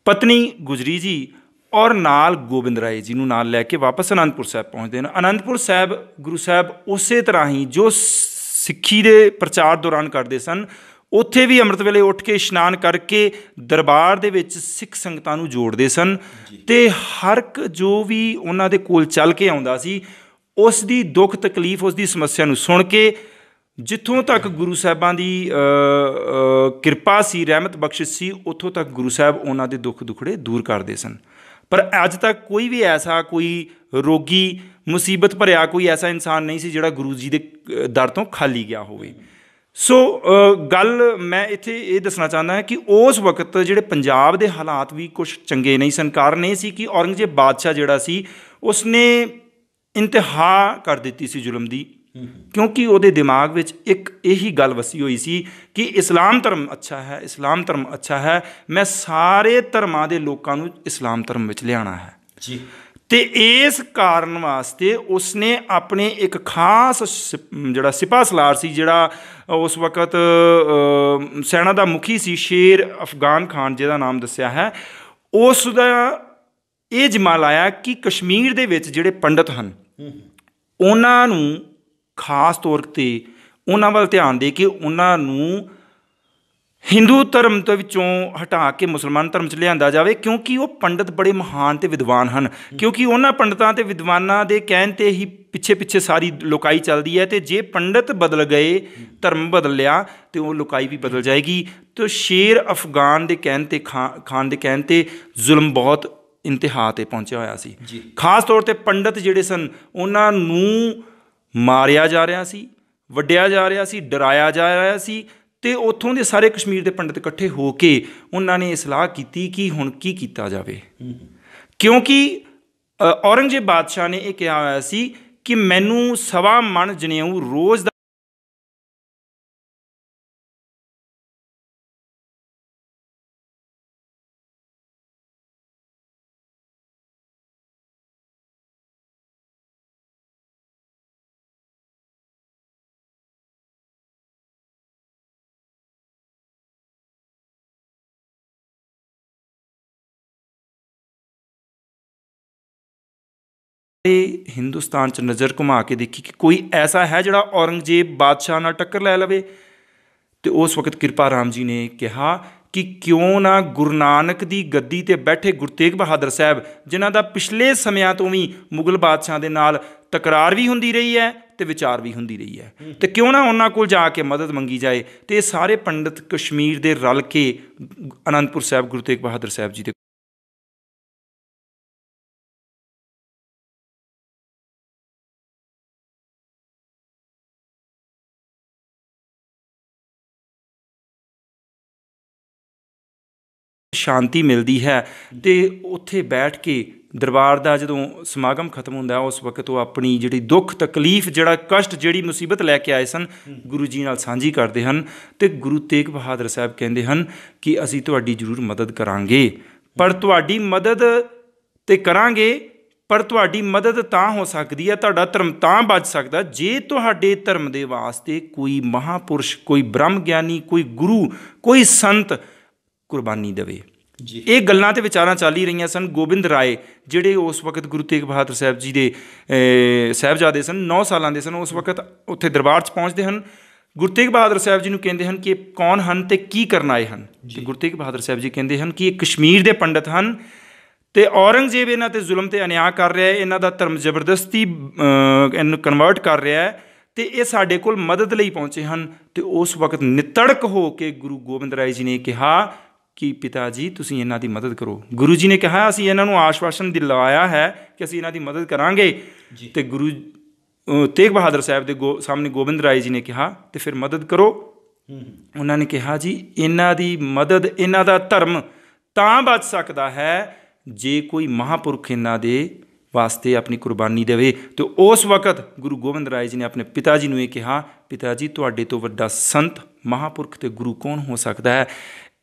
ਪਤਨੀ ਗੁਜਰੀ ਜੀ ਔਰ ਨਾਲ ਗੋਬਿੰਦ ਰਾਏ ਜੀ ਨੂੰ ਨਾਲ ਲੈ ਕੇ ਵਾਪਸ ਅਨੰਦਪੁਰ ਸਾਹਿਬ ਪਹੁੰਚਦੇ ਹਨ। ਅਨੰਦਪੁਰ ਸਾਹਿਬ ਗੁਰੂ ਸਾਹਿਬ ਉਸੇ ਤਰ੍ਹਾਂ ਹੀ ਜੋ ਸਿੱਖੀ ਦੇ ਪ੍ਰਚਾਰ ਦੌਰਾਨ ਕਰਦੇ ਸਨ, ਉੱਥੇ ਵੀ ਅੰਮ੍ਰਿਤ ਵੇਲੇ ਉੱਠ ਕੇ ਇਸ਼ਨਾਨ ਕਰਕੇ ਦਰਬਾਰ ਦੇ ਵਿੱਚ ਸਿੱਖ ਸੰਗਤਾਂ ਨੂੰ ਜੋੜਦੇ ਸਨ। ਅਤੇ ਹਰ ਇੱਕ ਜੋ ਵੀ ਉਹਨਾਂ ਦੇ ਕੋਲ ਚੱਲ ਕੇ ਆਉਂਦਾ ਸੀ ਉਸ ਦੀ ਦੁੱਖ ਤਕਲੀਫ, ਉਸ ਦੀ ਸਮੱਸਿਆ ਨੂੰ ਸੁਣ ਕੇ ਜਿੱਥੋਂ ਤੱਕ ਗੁਰੂ ਸਾਹਿਬਾਂ ਦੀ ਕਿਰਪਾ ਸੀ, ਰਹਿਮਤ ਬਖਸ਼ਿਸ਼ ਸੀ, ਉੱਥੋਂ ਤੱਕ ਗੁਰੂ ਸਾਹਿਬ ਉਹਨਾਂ ਦੇ ਦੁੱਖ ਦੁਖੜੇ ਦੂਰ ਕਰਦੇ ਸਨ। ਪਰ ਅੱਜ ਤੱਕ ਕੋਈ ਵੀ ਐਸਾ ਕੋਈ ਰੋਗੀ, ਮੁਸੀਬਤ ਭਰਿਆ ਕੋਈ ਐਸਾ ਇਨਸਾਨ ਨਹੀਂ ਸੀ ਜਿਹੜਾ ਗੁਰੂ ਜੀ ਦੇ ਦਰ ਤੋਂ ਖਾਲੀ ਗਿਆ ਹੋਵੇ। ਸੋ ਗੱਲ ਮੈਂ ਇੱਥੇ ਇਹ ਦੱਸਣਾ ਚਾਹੁੰਦਾ ਹਾਂ ਕਿ ਉਸ ਵਕਤ ਜਿਹੜੇ ਪੰਜਾਬ ਦੇ ਹਾਲਾਤ ਵੀ ਕੁਛ ਚੰਗੇ ਨਹੀਂ ਸਨ। ਕਾਰਨ ਇਹ ਸੀ ਕਿ ਔਰੰਗਜ਼ੇਬ ਬਾਦਸ਼ਾਹ ਜਿਹੜਾ ਸੀ ਉਸਨੇ ਇੰਤਹਾ ਕਰ ਦਿੱਤੀ ਸੀ ਜ਼ੁਲਮ ਦੀ, ਕਿਉਂਕਿ ਉਹਦੇ ਦਿਮਾਗ ਵਿੱਚ ਇੱਕ ਇਹੀ ਗੱਲ ਵਸੀ ਹੋਈ ਸੀ ਕਿ ਇਸਲਾਮ ਧਰਮ ਅੱਛਾ ਹੈ, ਇਸਲਾਮ ਧਰਮ ਅੱਛਾ ਹੈ, ਮੈਂ ਸਾਰੇ ਧਰਮਾਂ ਦੇ ਲੋਕਾਂ ਨੂੰ ਇਸਲਾਮ ਧਰਮ ਵਿੱਚ ਲਿਆਉਣਾ ਹੈ ਜੀ। ਅਤੇ ਇਸ ਕਾਰਨ ਵਾਸਤੇ ਉਸਨੇ ਆਪਣੇ ਇੱਕ ਖਾਸ ਜਿਹੜਾ ਸਿਪਾਹ ਸਲਾਰ ਸੀ, ਜਿਹੜਾ ਉਸ ਵਕਤ ਸੈਨਾ ਦਾ ਮੁਖੀ ਸੀ, ਸ਼ੇਰ ਅਫਗਾਨ ਖਾਨ ਜਿਹਦਾ ਨਾਮ ਦੱਸਿਆ ਹੈ, ਉਸ ਦਾ ਇਹ ਜਿੰਮਾ ਲਾਇਆ ਕਿ ਕਸ਼ਮੀਰ ਦੇ ਵਿੱਚ ਜਿਹੜੇ ਪੰਡਤ ਹਨ ਉਹਨਾਂ ਨੂੰ ਖਾਸ ਤੌਰ 'ਤੇ ਉਹਨਾਂ ਵੱਲ ਧਿਆਨ ਦੇ ਕੇ ਉਹਨਾਂ ਨੂੰ ਹਿੰਦੂ ਧਰਮ ਦੇ ਵਿੱਚੋਂ ਹਟਾ ਕੇ ਮੁਸਲਮਾਨ ਧਰਮ 'ਚ ਲਿਆਂਦਾ ਜਾਵੇ, ਕਿਉਂਕਿ ਉਹ ਪੰਡਤ ਬੜੇ ਮਹਾਨ ਅਤੇ ਵਿਦਵਾਨ ਹਨ। ਕਿਉਂਕਿ ਉਹਨਾਂ ਪੰਡਤਾਂ ਅਤੇ ਵਿਦਵਾਨਾਂ ਦੇ ਕਹਿਣ 'ਤੇ ਹੀ ਪਿੱਛੇ ਪਿੱਛੇ ਸਾਰੀ ਲੋਕਾਈ ਚੱਲਦੀ ਹੈ, ਅਤੇ ਜੇ ਪੰਡਤ ਬਦਲ ਗਏ, ਧਰਮ ਬਦਲ ਲਿਆ, ਅਤੇ ਉਹ ਲੋਕਾਈ ਵੀ ਬਦਲ ਜਾਏਗੀ। ਅਤੇ ਸ਼ੇਰ ਅਫਗਾਨ ਦੇ ਕਹਿਣ 'ਤੇ ਖਾਨ ਦੇ ਕਹਿਣ 'ਤੇ ਜ਼ੁਲਮ ਬਹੁਤ ਇੰਤਹਾ 'ਤੇ ਪਹੁੰਚਿਆ ਹੋਇਆ ਸੀ। ਖਾਸ ਤੌਰ 'ਤੇ ਪੰਡਤ ਜਿਹੜੇ ਸਨ ਉਹਨਾਂ ਨੂੰ ਮਾਰਿਆ ਜਾ ਰਿਹਾ ਸੀ, ਵੱਢਿਆ ਜਾ ਰਿਹਾ ਸੀ, ਡਰਾਇਆ ਜਾ ਰਿਹਾ ਸੀ। ਅਤੇ ਉੱਥੋਂ ਦੇ ਸਾਰੇ ਕਸ਼ਮੀਰ ਦੇ ਪੰਡਤ ਇਕੱਠੇ ਹੋ ਕੇ ਉਹਨਾਂ ਨੇ ਇਹ ਸਲਾਹ ਕੀਤੀ ਕਿ ਹੁਣ ਕੀ ਕੀਤਾ ਜਾਵੇ, ਕਿਉਂਕਿ ਔਰੰਗਜ਼ੇਬ ਬਾਦਸ਼ਾਹ ਨੇ ਇਹ ਕਿਹਾ ਹੋਇਆ ਸੀ ਕਿ ਮੈਨੂੰ 1.25 ਮਣ ਜਨੇਊ ਰੋਜ਼ ਦਾ ਹਿੰਦੁਸਤਾਨ 'ਚ ਨਜ਼ਰ ਘੁਮਾ ਕੇ ਦੇਖੀ ਕਿ ਕੋਈ ਐਸਾ ਹੈ ਜਿਹੜਾ ਔਰੰਗਜ਼ੇਬ ਬਾਦਸ਼ਾਹ ਨਾਲ ਟੱਕਰ ਲੈ ਲਵੇ। ਅਤੇ ਉਸ ਵਕਤ ਕਿਰਪਾ ਰਾਮ ਜੀ ਨੇ ਕਿਹਾ ਕਿ ਕਿਉਂ ਨਾ ਗੁਰੂ ਨਾਨਕ ਦੀ ਗੱਦੀ 'ਤੇ ਬੈਠੇ ਗੁਰੂ ਤੇਗ ਬਹਾਦਰ ਸਾਹਿਬ, ਜਿਨ੍ਹਾਂ ਦਾ ਪਿਛਲੇ ਸਮਿਆਂ ਤੋਂ ਵੀ ਮੁਗਲ ਬਾਦਸ਼ਾਹ ਦੇ ਨਾਲ ਤਕਰਾਰ ਵੀ ਹੁੰਦੀ ਰਹੀ ਹੈ ਅਤੇ ਵਿਚਾਰ ਵੀ ਹੁੰਦੀ ਰਹੀ ਹੈ, ਅਤੇ ਕਿਉਂ ਨਾ ਉਹਨਾਂ ਕੋਲ ਜਾ ਕੇ ਮਦਦ ਮੰਗੀ ਜਾਏ। ਅਤੇ ਇਹ ਸਾਰੇ ਪੰਡਤ ਕਸ਼ਮੀਰ ਦੇ ਰਲ ਕੇ ਅਨੰਦਪੁਰ ਸਾਹਿਬ ਗੁਰੂ ਤੇਗ ਬਹਾਦਰ ਸਾਹਿਬ ਜੀ ਦੇ ਸ਼ਾਂਤੀ ਮਿਲਦੀ ਹੈ। ਅਤੇ ਉੱਥੇ ਬੈਠ ਕੇ ਦਰਬਾਰ ਦਾ ਜਦੋਂ ਸਮਾਗਮ ਖਤਮ ਹੁੰਦਾ ਉਸ ਵਕਤ ਉਹ ਆਪਣੀ ਜਿਹੜੀ ਦੁੱਖ ਤਕਲੀਫ, ਜਿਹੜਾ ਕਸ਼ਟ, ਜਿਹੜੀ ਮੁਸੀਬਤ ਲੈ ਕੇ ਆਏ ਸਨ, ਗੁਰੂ ਜੀ ਨਾਲ ਸਾਂਝੀ ਕਰਦੇ ਹਨ। ਅਤੇ ਗੁਰੂ ਤੇਗ ਬਹਾਦਰ ਸਾਹਿਬ ਕਹਿੰਦੇ ਹਨ ਕਿ ਅਸੀਂ ਤੁਹਾਡੀ ਜ਼ਰੂਰ ਮਦਦ ਕਰਾਂਗੇ, ਪਰ ਤੁਹਾਡੀ ਮਦਦ ਤਾਂ ਕਰਾਂਗੇ, ਪਰ ਤੁਹਾਡੀ ਮਦਦ ਤਾਂ ਹੋ ਸਕਦੀ ਹੈ, ਤੁਹਾਡਾ ਧਰਮ ਤਾਂ ਬਚ ਸਕਦਾ ਜੇ ਤੁਹਾਡੇ ਧਰਮ ਦੇ ਵਾਸਤੇ ਕੋਈ ਮਹਾਂਪੁਰਸ਼, ਕੋਈ ਬ੍ਰਹਮ ਗਿਆਨੀ, ਕੋਈ ਗੁਰੂ, ਕੋਈ ਸੰਤ ਕੁਰਬਾਨੀ ਦੇਵੇ। ਇਹ ਗੱਲਾਂ ਅਤੇ ਵਿਚਾਰਾਂ ਚੱਲ ਹੀ ਰਹੀਆਂ ਸਨ। ਗੋਬਿੰਦ ਰਾਏ ਜਿਹੜੇ ਉਸ ਵਕਤ ਗੁਰੂ ਤੇਗ ਬਹਾਦਰ ਸਾਹਿਬ ਜੀ ਦੇ ਸਾਹਿਬਜ਼ਾਦੇ ਸਨ, 9 ਸਾਲਾਂ ਦੇ ਸਨ, ਉਸ ਵਕਤ ਉੱਥੇ ਦਰਬਾਰ 'ਚ ਪਹੁੰਚਦੇ ਹਨ। ਗੁਰੂ ਤੇਗ ਬਹਾਦਰ ਸਾਹਿਬ ਜੀ ਨੂੰ ਕਹਿੰਦੇ ਹਨ ਕਿ ਇਹ ਕੌਣ ਹਨ ਅਤੇ ਕੀ ਕਰਨ ਆਏ ਹਨ। ਅਤੇ ਗੁਰੂ ਤੇਗ ਬਹਾਦਰ ਸਾਹਿਬ ਜੀ ਕਹਿੰਦੇ ਹਨ ਕਿ ਇਹ ਕਸ਼ਮੀਰ ਦੇ ਪੰਡਤ ਹਨ ਅਤੇ ਔਰੰਗਜ਼ੇਬ ਇਹਨਾਂ 'ਤੇ ਜ਼ੁਲਮ ਅਤੇ ਅਨਿਆਂ ਕਰ ਰਿਹਾ ਹੈ, ਇਹਨਾਂ ਦਾ ਧਰਮ ਜ਼ਬਰਦਸਤੀ ਇਹਨੂੰ ਕਨਵਰਟ ਕਰ ਰਿਹਾ ਹੈ, ਤੇ ਇਹ ਸਾਡੇ ਕੋਲ ਮਦਦ ਲਈ ਪਹੁੰਚੇ ਹਨ। ਤੇ ਉਸ ਵਕਤ ਨਿਤੜਕ ਹੋ ਕੇ ਗੁਰੂ ਗੋਬਿੰਦ ਰਾਏ ਜੀ ਨੇ ਕਿਹਾ ਕਿ ਪਿਤਾ ਜੀ ਤੁਸੀਂ ਇਹਨਾਂ ਦੀ ਮਦਦ ਕਰੋ। ਗੁਰੂ ਜੀ ਨੇ ਕਿਹਾ ਅਸੀਂ ਇਹਨਾਂ ਨੂੰ ਆਸ਼ਵਾਸਨ ਦਿਲਾਇਆ ਹੈ ਕਿ ਅਸੀਂ ਇਹਨਾਂ ਦੀ ਮਦਦ ਕਰਾਂਗੇ। ਤੇ ਗੁਰੂ ਤੇਗ ਬਹਾਦਰ ਸਾਹਿਬ ਦੇ ਸਾਹਮਣੇ ਗੋਬਿੰਦ ਰਾਏ ਜੀ ਨੇ ਕਿਹਾ ਤੇ ਫਿਰ ਮਦਦ ਕਰੋ। ਉਹਨਾਂ ਨੇ ਕਿਹਾ ਜੀ ਇਹਨਾਂ ਦੀ ਮਦਦ, ਇਹਨਾਂ ਦਾ ਧਰਮ ਤਾਂ ਬਚ ਸਕਦਾ ਹੈ ਜੇ ਕੋਈ ਮਹਾਂਪੁਰਖ ਇਹਨਾਂ ਦੇ ਵਾਸਤੇ ਆਪਣੀ ਕੁਰਬਾਨੀ ਦੇਵੇ। ਤੇ ਉਸ ਵਕਤ ਗੁਰੂ ਗੋਬਿੰਦ ਰਾਏ ਜੀ ਨੇ ਆਪਣੇ ਪਿਤਾ ਜੀ ਨੂੰ ਇਹ ਕਿਹਾ, ਪਿਤਾ ਜੀ ਤੁਹਾਡੇ ਤੋਂ ਵੱਡਾ ਸੰਤ, ਮਹਾਂਪੁਰਖ ਤੇ ਗੁਰੂ ਕੌਣ ਹੋ ਸਕਦਾ ਹੈ?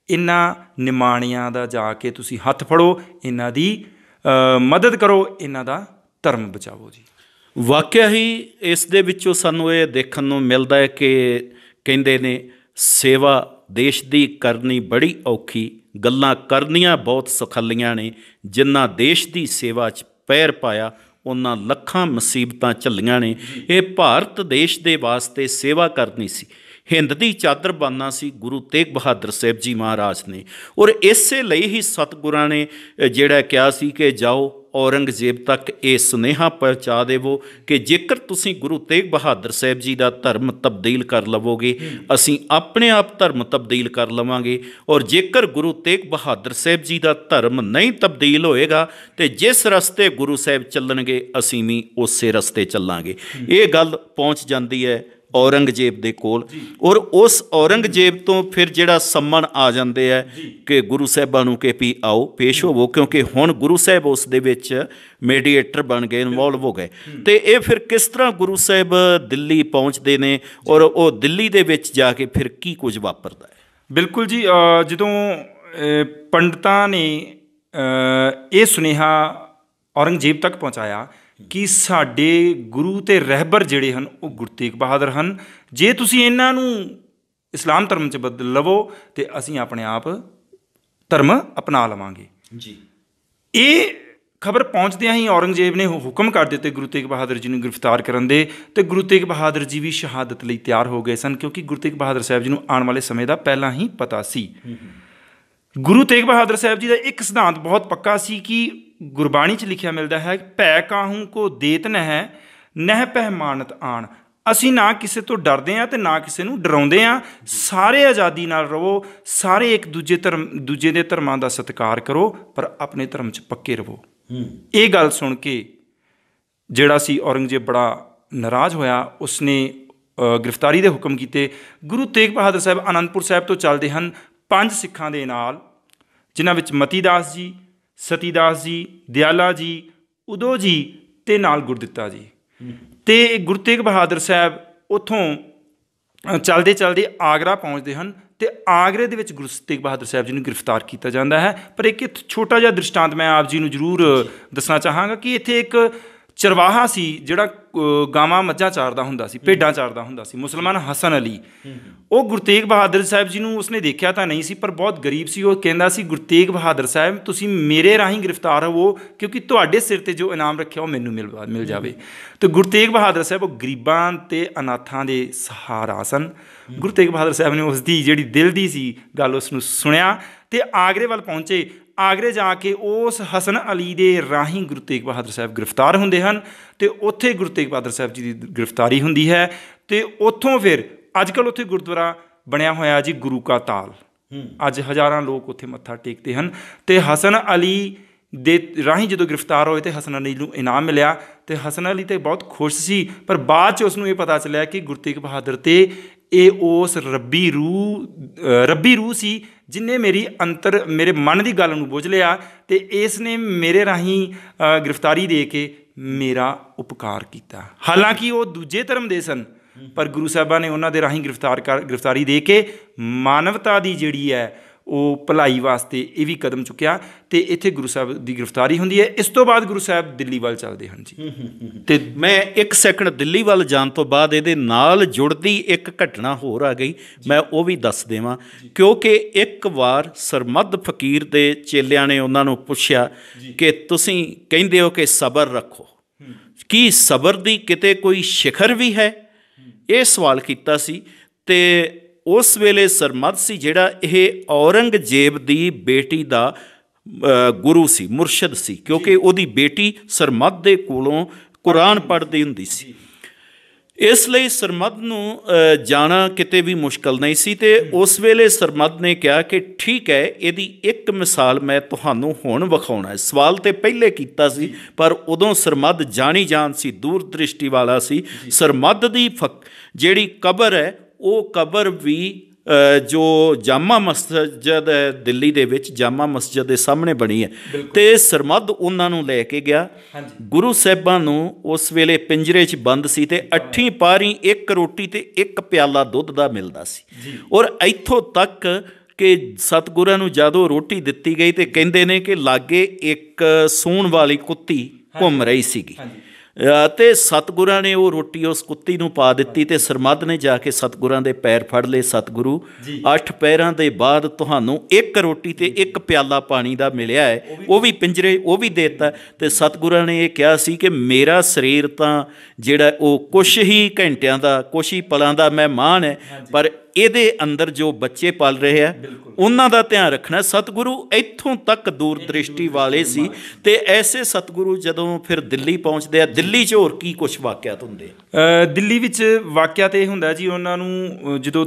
ਇਹਨਾਂ ਨਿਮਾਣਿਆਂ ਦਾ ਜਾ ਕੇ ਤੁਸੀਂ ਹੱਥ ਫੜੋ, ਇਹਨਾਂ ਦੀ ਮਦਦ ਕਰੋ, ਇਹਨਾਂ ਦਾ ਧਰਮ ਬਚਾਵੋ ਜੀ। ਵਾਕਿਆ ਹੀ ਇਸ ਦੇ ਵਿੱਚੋਂ ਸਾਨੂੰ ਇਹ ਦੇਖਣ ਨੂੰ ਮਿਲਦਾ ਹੈ ਕਿ ਕਹਿੰਦੇ ਨੇ ਸੇਵਾ ਦੇਸ਼ ਦੀ ਕਰਨੀ ਬੜੀ ਔਖੀ, ਗੱਲਾਂ ਕਰਨੀਆਂ ਬਹੁਤ ਸੁਖੱਲੀਆਂ ਨੇ। ਜਿਨ੍ਹਾਂ ਦੇਸ਼ ਦੀ ਸੇਵਾ 'ਚ ਪੈਰ ਪਾਇਆ ਉਹਨਾਂ ਲੱਖਾਂ ਮੁਸੀਬਤਾਂ ਝੱਲੀਆਂ ਨੇ। ਇਹ ਭਾਰਤ ਦੇਸ਼ ਦੇ ਵਾਸਤੇ ਸੇਵਾ ਕਰਨੀ ਸੀ, ਹਿੰਦ ਦੀ ਚਾਦਰ ਬਣਨਾ ਸੀ ਗੁਰੂ ਤੇਗ ਬਹਾਦਰ ਸਾਹਿਬ ਜੀ ਮਹਾਰਾਜ ਨੇ। ਔਰ ਇਸੇ ਲਈ ਹੀ ਸਤਿਗੁਰਾਂ ਨੇ ਜਿਹੜਾ ਕਿਹਾ ਸੀ ਕਿ ਜਾਓ ਔਰੰਗਜ਼ੇਬ ਤੱਕ ਇਹ ਸੁਨੇਹਾ ਪਹੁੰਚਾ ਦੇਵੋ ਕਿ ਜੇਕਰ ਤੁਸੀਂ ਗੁਰੂ ਤੇਗ ਬਹਾਦਰ ਸਾਹਿਬ ਜੀ ਦਾ ਧਰਮ ਤਬਦੀਲ ਕਰ ਲਵੋਗੇ, ਅਸੀਂ ਆਪਣੇ ਆਪ ਧਰਮ ਤਬਦੀਲ ਕਰ ਲਵਾਂਗੇ। ਔਰ ਜੇਕਰ ਗੁਰੂ ਤੇਗ ਬਹਾਦਰ ਸਾਹਿਬ ਜੀ ਦਾ ਧਰਮ ਨਹੀਂ ਤਬਦੀਲ ਹੋਏਗਾ ਤੇ ਜਿਸ ਰਸਤੇ ਗੁਰੂ ਸਾਹਿਬ ਚੱਲਣਗੇ ਅਸੀਂ ਵੀ ਉਸੇ ਰਸਤੇ ਚੱਲਾਂਗੇ। ਇਹ ਗੱਲ ਪਹੁੰਚ ਜਾਂਦੀ ਹੈ ਔਰੰਗਜ਼ੇਬ ਦੇ ਕੋਲ। ਔਰ ਉਸ ਔਰੰਗਜ਼ੇਬ ਤੋਂ ਫਿਰ ਜਿਹੜਾ ਸੰਮਣ ਆ ਜਾਂਦੇ ਹੈ ਕਿ ਗੁਰੂ ਸਾਹਿਬਾਂ ਨੂੰ ਕਿ ਵੀ ਆਓ ਪੇਸ਼ ਹੋਵੋ, ਕਿਉਂਕਿ ਹੁਣ ਗੁਰੂ ਸਾਹਿਬ ਉਸ ਦੇ ਵਿੱਚ ਮੀਡੀਏਟਰ ਬਣ ਗਏ, ਇਨਵੋਲਵ ਹੋ ਗਏ। ਤੇ ਇਹ ਫਿਰ ਕਿਸ ਤਰ੍ਹਾਂ ਗੁਰੂ ਸਾਹਿਬ ਦਿੱਲੀ ਪਹੁੰਚਦੇ ਨੇ ਔਰ ਉਹ ਦਿੱਲੀ ਦੇ ਵਿੱਚ ਜਾ ਕੇ ਫਿਰ ਕੀ ਕੁਝ ਵਾਪਰਦਾ ਹੈ? ਬਿਲਕੁਲ ਜੀ, ਜਦੋਂ ਪੰਡਤਾਂ ਨੇ ਇਹ ਸੁਨੇਹਾ ਔਰੰਗਜ਼ੇਬ ਤੱਕ ਪਹੁੰਚਾਇਆ ਕਿ ਸਾਡੇ ਗੁਰੂ ਅਤੇ ਰਹਿਬਰ ਜਿਹੜੇ ਹਨ ਉਹ ਗੁਰੂ ਤੇਗ ਬਹਾਦਰ ਹਨ, ਜੇ ਤੁਸੀਂ ਇਹਨਾਂ ਨੂੰ ਇਸਲਾਮ ਧਰਮ 'ਚ ਬਦਲ ਲਵੋ ਅਤੇ ਅਸੀਂ ਆਪਣੇ ਆਪ ਧਰਮ ਅਪਣਾ ਲਵਾਂਗੇ ਜੀ। ਇਹ ਖਬਰ ਪਹੁੰਚਦਿਆਂ ਹੀ ਔਰੰਗਜ਼ੇਬ ਨੇ ਹੁਕਮ ਕਰ ਦਿੱਤੇ ਗੁਰੂ ਤੇਗ ਬਹਾਦਰ ਜੀ ਨੂੰ ਗ੍ਰਿਫਤਾਰ ਕਰਨ ਦੇ। ਅਤੇ ਗੁਰੂ ਤੇਗ ਬਹਾਦਰ ਜੀ ਵੀ ਸ਼ਹਾਦਤ ਲਈ ਤਿਆਰ ਹੋ ਗਏ ਸਨ, ਕਿਉਂਕਿ ਗੁਰੂ ਤੇਗ ਬਹਾਦਰ ਸਾਹਿਬ ਜੀ ਨੂੰ ਆਉਣ ਵਾਲੇ ਸਮੇਂ ਦਾ ਪਹਿਲਾਂ ਹੀ ਪਤਾ ਸੀ। ਗੁਰੂ ਤੇਗ ਬਹਾਦਰ ਸਾਹਿਬ ਜੀ ਦਾ ਇੱਕ ਸਿਧਾਂਤ ਬਹੁਤ ਪੱਕਾ ਸੀ ਕਿ ਗੁਰਬਾਣੀ 'ਚ ਲਿਖਿਆ ਮਿਲਦਾ ਹੈ, ਭੈ ਕਾਹੂ ਕੋ ਦੇਤ ਨਹਿ ਨਹਿ ਪਹਿਮਾਨਤ ਆਣ। ਅਸੀਂ ਨਾ ਕਿਸੇ ਤੋਂ ਡਰਦੇ ਹਾਂ ਅਤੇ ਨਾ ਕਿਸੇ ਨੂੰ ਡਰਾਉਂਦੇ ਹਾਂ। ਸਾਰੇ ਆਜ਼ਾਦੀ ਨਾਲ ਰਹੋ, ਸਾਰੇ ਇੱਕ ਦੂਜੇ ਦੇ ਧਰਮਾਂ ਦਾ ਸਤਿਕਾਰ ਕਰੋ, ਪਰ ਆਪਣੇ ਧਰਮ 'ਚ ਪੱਕੇ ਰਹੋ। ਇਹ ਗੱਲ ਸੁਣ ਕੇ ਜਿਹੜਾ ਸੀ ਔਰੰਗਜ਼ੇਬ ਬੜਾ ਨਾਰਾਜ਼ ਹੋਇਆ। ਉਸਨੇ ਗ੍ਰਿਫਤਾਰੀ ਦੇ ਹੁਕਮ ਕੀਤੇ। ਗੁਰੂ ਤੇਗ ਬਹਾਦਰ ਸਾਹਿਬ ਆਨੰਦਪੁਰ ਸਾਹਿਬ ਤੋਂ ਚੱਲਦੇ ਹਨ 5 ਸਿੱਖਾਂ ਦੇ ਨਾਲ, ਜਿਨ੍ਹਾਂ ਵਿੱਚ ਮਤੀਦਾਸ ਜੀ, ਸਤੀਦਾਸ ਜੀ, ਦਿਆਲਾ ਜੀ, ਉਦੋ ਜੀ ਅਤੇ ਨਾਲ ਗੁਰਦਿੱਤਾ ਜੀ। ਅਤੇ ਗੁਰੂ ਤੇਗ ਬਹਾਦਰ ਸਾਹਿਬ ਉੱਥੋਂ ਚੱਲਦੇ ਚੱਲਦੇ ਆਗਰਾ ਪਹੁੰਚਦੇ ਹਨ ਅਤੇ ਆਗਰੇ ਦੇ ਵਿੱਚ ਗੁਰੂ ਤੇਗ ਬਹਾਦਰ ਸਾਹਿਬ ਜੀ ਨੂੰ ਗ੍ਰਿਫਤਾਰ ਕੀਤਾ ਜਾਂਦਾ ਹੈ। ਪਰ ਇੱਕ ਛੋਟਾ ਜਿਹਾ ਦ੍ਰਿਸ਼ਟਾਂਤ ਮੈਂ ਆਪ ਜੀ ਨੂੰ ਜ਼ਰੂਰ ਦੱਸਣਾ ਚਾਹਾਂਗਾ ਕਿ ਇੱਥੇ ਇੱਕ ਚਰਵਾਹਾ ਸੀ ਜਿਹੜਾ ਗਾਵਾਂ ਮੱਝਾਂ ਚਾਰਦਾ ਹੁੰਦਾ ਸੀ, ਭੇਡਾਂ ਚਾਰਦਾ ਹੁੰਦਾ ਸੀ, ਮੁਸਲਮਾਨ ਹਸਨ ਅਲੀ। ਉਹ ਗੁਰੂ ਤੇਗ ਬਹਾਦਰ ਸਾਹਿਬ ਜੀ ਨੂੰ ਉਸਨੇ ਦੇਖਿਆ ਤਾਂ ਨਹੀਂ ਸੀ, ਪਰ ਬਹੁਤ ਗਰੀਬ ਸੀ। ਉਹ ਕਹਿੰਦਾ ਸੀ, ਗੁਰੂ ਤੇਗ ਬਹਾਦਰ ਸਾਹਿਬ ਤੁਸੀਂ ਮੇਰੇ ਰਾਹੀਂ ਗ੍ਰਿਫਤਾਰ ਹੋਵੋ, ਕਿਉਂਕਿ ਤੁਹਾਡੇ ਸਿਰ 'ਤੇ ਜੋ ਇਨਾਮ ਰੱਖਿਆ ਉਹ ਮੈਨੂੰ ਮਿਲ ਜਾਵੇ। ਅਤੇ ਗੁਰੂ ਤੇਗ ਬਹਾਦਰ ਸਾਹਿਬ ਉਹ ਗਰੀਬਾਂ ਅਤੇ ਅਨਾਥਾਂ ਦੇ ਸਹਾਰਾ ਸਨ। ਗੁਰੂ ਤੇਗ ਬਹਾਦਰ ਸਾਹਿਬ ਨੇ ਉਸ ਦੀ ਜਿਹੜੀ ਦਿਲ ਦੀ ਸੀ ਗੱਲ ਉਸ ਨੂੰ ਸੁਣਿਆ ਅਤੇ ਆਗਰੇ ਵੱਲ ਪਹੁੰਚੇ। ਆਗਰੇ ਜਾ ਕੇ ਉਸ ਹਸਨ ਅਲੀ ਦੇ ਰਾਹੀਂ ਗੁਰੂ ਤੇਗ ਬਹਾਦਰ ਸਾਹਿਬ ਗ੍ਰਿਫਤਾਰ ਹੁੰਦੇ ਹਨ ਅਤੇ ਉੱਥੇ ਗੁਰੂ ਤੇਗ ਬਹਾਦਰ ਸਾਹਿਬ ਜੀ ਦੀ ਗ੍ਰਿਫਤਾਰੀ ਹੁੰਦੀ ਹੈ। ਅਤੇ ਉੱਥੋਂ ਫਿਰ ਅੱਜ ਕੱਲ੍ਹ ਉੱਥੇ ਗੁਰਦੁਆਰਾ ਬਣਿਆ ਹੋਇਆ ਜੀ ਗੁਰੂ ਕਾ ਤਾਲ। ਅੱਜ ਹਜ਼ਾਰਾਂ ਲੋਕ ਉੱਥੇ ਮੱਥਾ ਟੇਕਦੇ ਹਨ। ਅਤੇ ਹਸਨ ਅਲੀ ਦੇ ਰਾਹੀਂ ਜਦੋਂ ਗ੍ਰਿਫਤਾਰ ਹੋਏ ਅਤੇ ਹਸਨ ਅਲੀ ਨੂੰ ਇਨਾਮ ਮਿਲਿਆ ਅਤੇ ਹਸਨ ਅਲੀ ਤਾਂ ਬਹੁਤ ਖੁਸ਼ ਸੀ, ਪਰ ਬਾਅਦ 'ਚ ਉਸਨੂੰ ਇਹ ਪਤਾ ਚੱਲਿਆ ਕਿ ਗੁਰੂ ਤੇਗ ਬਹਾਦਰ ਤੇ ਇਹ ਉਸ ਰੱਬੀ ਰੂਹ ਸੀ ਜਿਹਨੇ ਮੇਰੇ ਮਨ ਦੀ ਗੱਲ ਨੂੰ ਬੁੱਝ ਲਿਆ ਅਤੇ ਇਸ ਨੇ ਮੇਰੇ ਰਾਹੀਂ ਗ੍ਰਿਫਤਾਰੀ ਦੇ ਕੇ ਮੇਰਾ ਉਪਕਾਰ ਕੀਤਾ। ਹਾਲਾਂਕਿ ਉਹ ਦੂਜੇ ਧਰਮ ਦੇ ਸਨ, ਪਰ ਗੁਰੂ ਸਾਹਿਬਾਂ ਨੇ ਉਹਨਾਂ ਦੇ ਰਾਹੀਂ ਗ੍ਰਿਫਤਾਰੀ ਦੇ ਕੇ ਮਾਨਵਤਾ ਦੀ ਜਿਹੜੀ ਹੈ ਉਹ ਭਲਾਈ ਵਾਸਤੇ ਇਹ ਵੀ ਕਦਮ ਚੁੱਕਿਆ ਅਤੇ ਇੱਥੇ ਗੁਰੂ ਸਾਹਿਬ ਦੀ ਗ੍ਰਿਫਤਾਰੀ ਹੁੰਦੀ ਹੈ। ਇਸ ਤੋਂ ਬਾਅਦ ਗੁਰੂ ਸਾਹਿਬ ਦਿੱਲੀ ਵੱਲ ਚੱਲਦੇ ਹਨ ਜੀ। ਅਤੇ ਮੈਂ 1 ਸੈਕਿੰਡ ਦਿੱਲੀ ਵੱਲ ਜਾਣ ਤੋਂ ਬਾਅਦ ਇਹਦੇ ਨਾਲ ਜੁੜਦੀ ਇੱਕ ਘਟਨਾ ਹੋਰ ਆ ਗਈ, ਮੈਂ ਉਹ ਵੀ ਦੱਸ ਦੇਵਾਂ। ਕਿਉਂਕਿ ਇੱਕ ਵਾਰ ਸਰਮਦ ਫਕੀਰ ਦੇ ਚੇਲਿਆਂ ਨੇ ਉਹਨਾਂ ਨੂੰ ਪੁੱਛਿਆ ਕਿ ਤੁਸੀਂ ਕਹਿੰਦੇ ਹੋ ਕਿ ਸਬਰ ਰੱਖੋ, ਕੀ ਸਬਰ ਦੀ ਕਿਤੇ ਕੋਈ ਸ਼ਿਖਰ ਵੀ ਹੈ? ਇਹ ਸਵਾਲ ਕੀਤਾ ਸੀ। ਅਤੇ ਉਸ ਵੇਲੇ ਸਰਮਦ ਸੀ ਜਿਹੜਾ ਇਹ ਔਰੰਗਜ਼ੇਬ ਦੀ ਬੇਟੀ ਦਾ ਗੁਰੂ ਸੀ, ਮੁਰਸ਼ਦ ਸੀ, ਕਿਉਂਕਿ ਉਹਦੀ ਬੇਟੀ ਸਰਮਦ ਦੇ ਕੋਲੋਂ ਕੁਰਾਨ ਪੜ੍ਹਦੀ ਹੁੰਦੀ ਸੀ। ਇਸ ਲਈ ਸਰਮਦ ਨੂੰ ਜਾਣਾ ਕਿਤੇ ਵੀ ਮੁਸ਼ਕਲ ਨਹੀਂ ਸੀ। ਅਤੇ ਉਸ ਵੇਲੇ ਸਰਮਦ ਨੇ ਕਿਹਾ ਕਿ ਠੀਕ ਹੈ, ਇਹਦੀ ਇੱਕ ਮਿਸਾਲ ਮੈਂ ਤੁਹਾਨੂੰ ਹੁਣ ਵਿਖਾਉਣਾ ਹੈ। ਸਵਾਲ ਤੇ ਪਹਿਲੇ ਕੀਤਾ ਸੀ, ਪਰ ਉਦੋਂ ਸਰਮਦ ਜਾਣੀ ਜਾਣ ਸੀ, ਦੂਰ ਦ੍ਰਿਸ਼ਟੀ ਵਾਲਾ ਸੀ। ਸਰਮਦ ਦੀ ਜਿਹੜੀ ਕਬਰ ਹੈ, ਉਹ ਕਬਰ ਵੀ ਜੋ ਜਾਮਾ ਮਸਜਿਦ ਹੈ ਦਿੱਲੀ ਦੇ ਵਿੱਚ, ਜਾਮਾ ਮਸਜਿਦ ਦੇ ਸਾਹਮਣੇ ਬਣੀ ਹੈ। ਅਤੇ ਸਰਮਦ ਉਹਨਾਂ ਨੂੰ ਲੈ ਕੇ ਗਿਆ। ਗੁਰੂ ਸਾਹਿਬਾਂ ਨੂੰ ਉਸ ਵੇਲੇ ਪਿੰਜਰੇ 'ਚ ਬੰਦ ਸੀ ਅਤੇ 8ਵੀਂ ਪਾਰੀ 1 ਰੋਟੀ ਅਤੇ 1 ਪਿਆਲਾ ਦੁੱਧ ਦਾ ਮਿਲਦਾ ਸੀ। ਔਰ ਇੱਥੋਂ ਤੱਕ ਕਿ ਸਤਿਗੁਰਾਂ ਨੂੰ ਜਦੋਂ ਰੋਟੀ ਦਿੱਤੀ ਗਈ ਅਤੇ ਕਹਿੰਦੇ ਨੇ ਕਿ ਲਾਗੇ ਇੱਕ ਸੂਣ ਵਾਲੀ ਕੁੱਤੀ ਘੁੰਮ ਰਹੀ ਸੀਗੀ, ਅਤੇ ਸਤਿਗੁਰਾਂ ਨੇ ਉਹ ਰੋਟੀ ਉਸ ਕੁੱਤੀ ਨੂੰ ਪਾ ਦਿੱਤੀ। ਅਤੇ ਸਰਮਦ ਨੇ ਜਾ ਕੇ ਸਤਿਗੁਰਾਂ ਦੇ ਪੈਰ ਫੜ ਲਏ। ਸਤਿਗੁਰੂ 8 ਪਹਿਰਾਂ ਦੇ ਬਾਅਦ ਤੁਹਾਨੂੰ 1 ਰੋਟੀ ਅਤੇ 1 ਪਿਆਲਾ ਪਾਣੀ ਦਾ ਮਿਲਿਆ ਹੈ, ਉਹ ਵੀ ਪਿੰਜਰੇ, ਉਹ ਵੀ ਦੇ ਦਿੱਤਾ। ਅਤੇ ਸਤਿਗੁਰਾਂ ਨੇ ਇਹ ਕਿਹਾ ਸੀ ਕਿ ਮੇਰਾ ਸਰੀਰ ਤਾਂ ਜਿਹੜਾ ਉਹ ਕੁਛ ਹੀ ਘੰਟਿਆਂ ਦਾ, ਕੁਛ ਹੀ ਪਲਾਂ ਦਾ ਮਹਿਮਾਨ ਹੈ, ਪਰ ਇਹਦੇ ਅੰਦਰ ਜੋ ਬੱਚੇ ਪਲ ਰਹੇ ਆ ਉਹਨਾਂ ਦਾ ਧਿਆਨ ਰੱਖਣਾ। ਸਤਿਗੁਰੂ ਇੱਥੋਂ ਤੱਕ ਦੂਰ ਦ੍ਰਿਸ਼ਟੀ ਵਾਲੇ ਸੀ। ਅਤੇ ਐਸੇ ਸਤਿਗੁਰੂ ਜਦੋਂ ਫਿਰ ਦਿੱਲੀ ਪਹੁੰਚਦੇ ਆ, ਦਿੱਲੀ 'ਚ ਹੋਰ ਕੀ ਕੁਛ ਵਾਕਿਆਤ ਹੁੰਦੇ ਆ? ਦਿੱਲੀ ਵਿੱਚ ਵਾਕਿਆਤ ਇਹ ਹੁੰਦਾ ਜੀ, ਉਹਨਾਂ ਨੂੰ ਜਦੋਂ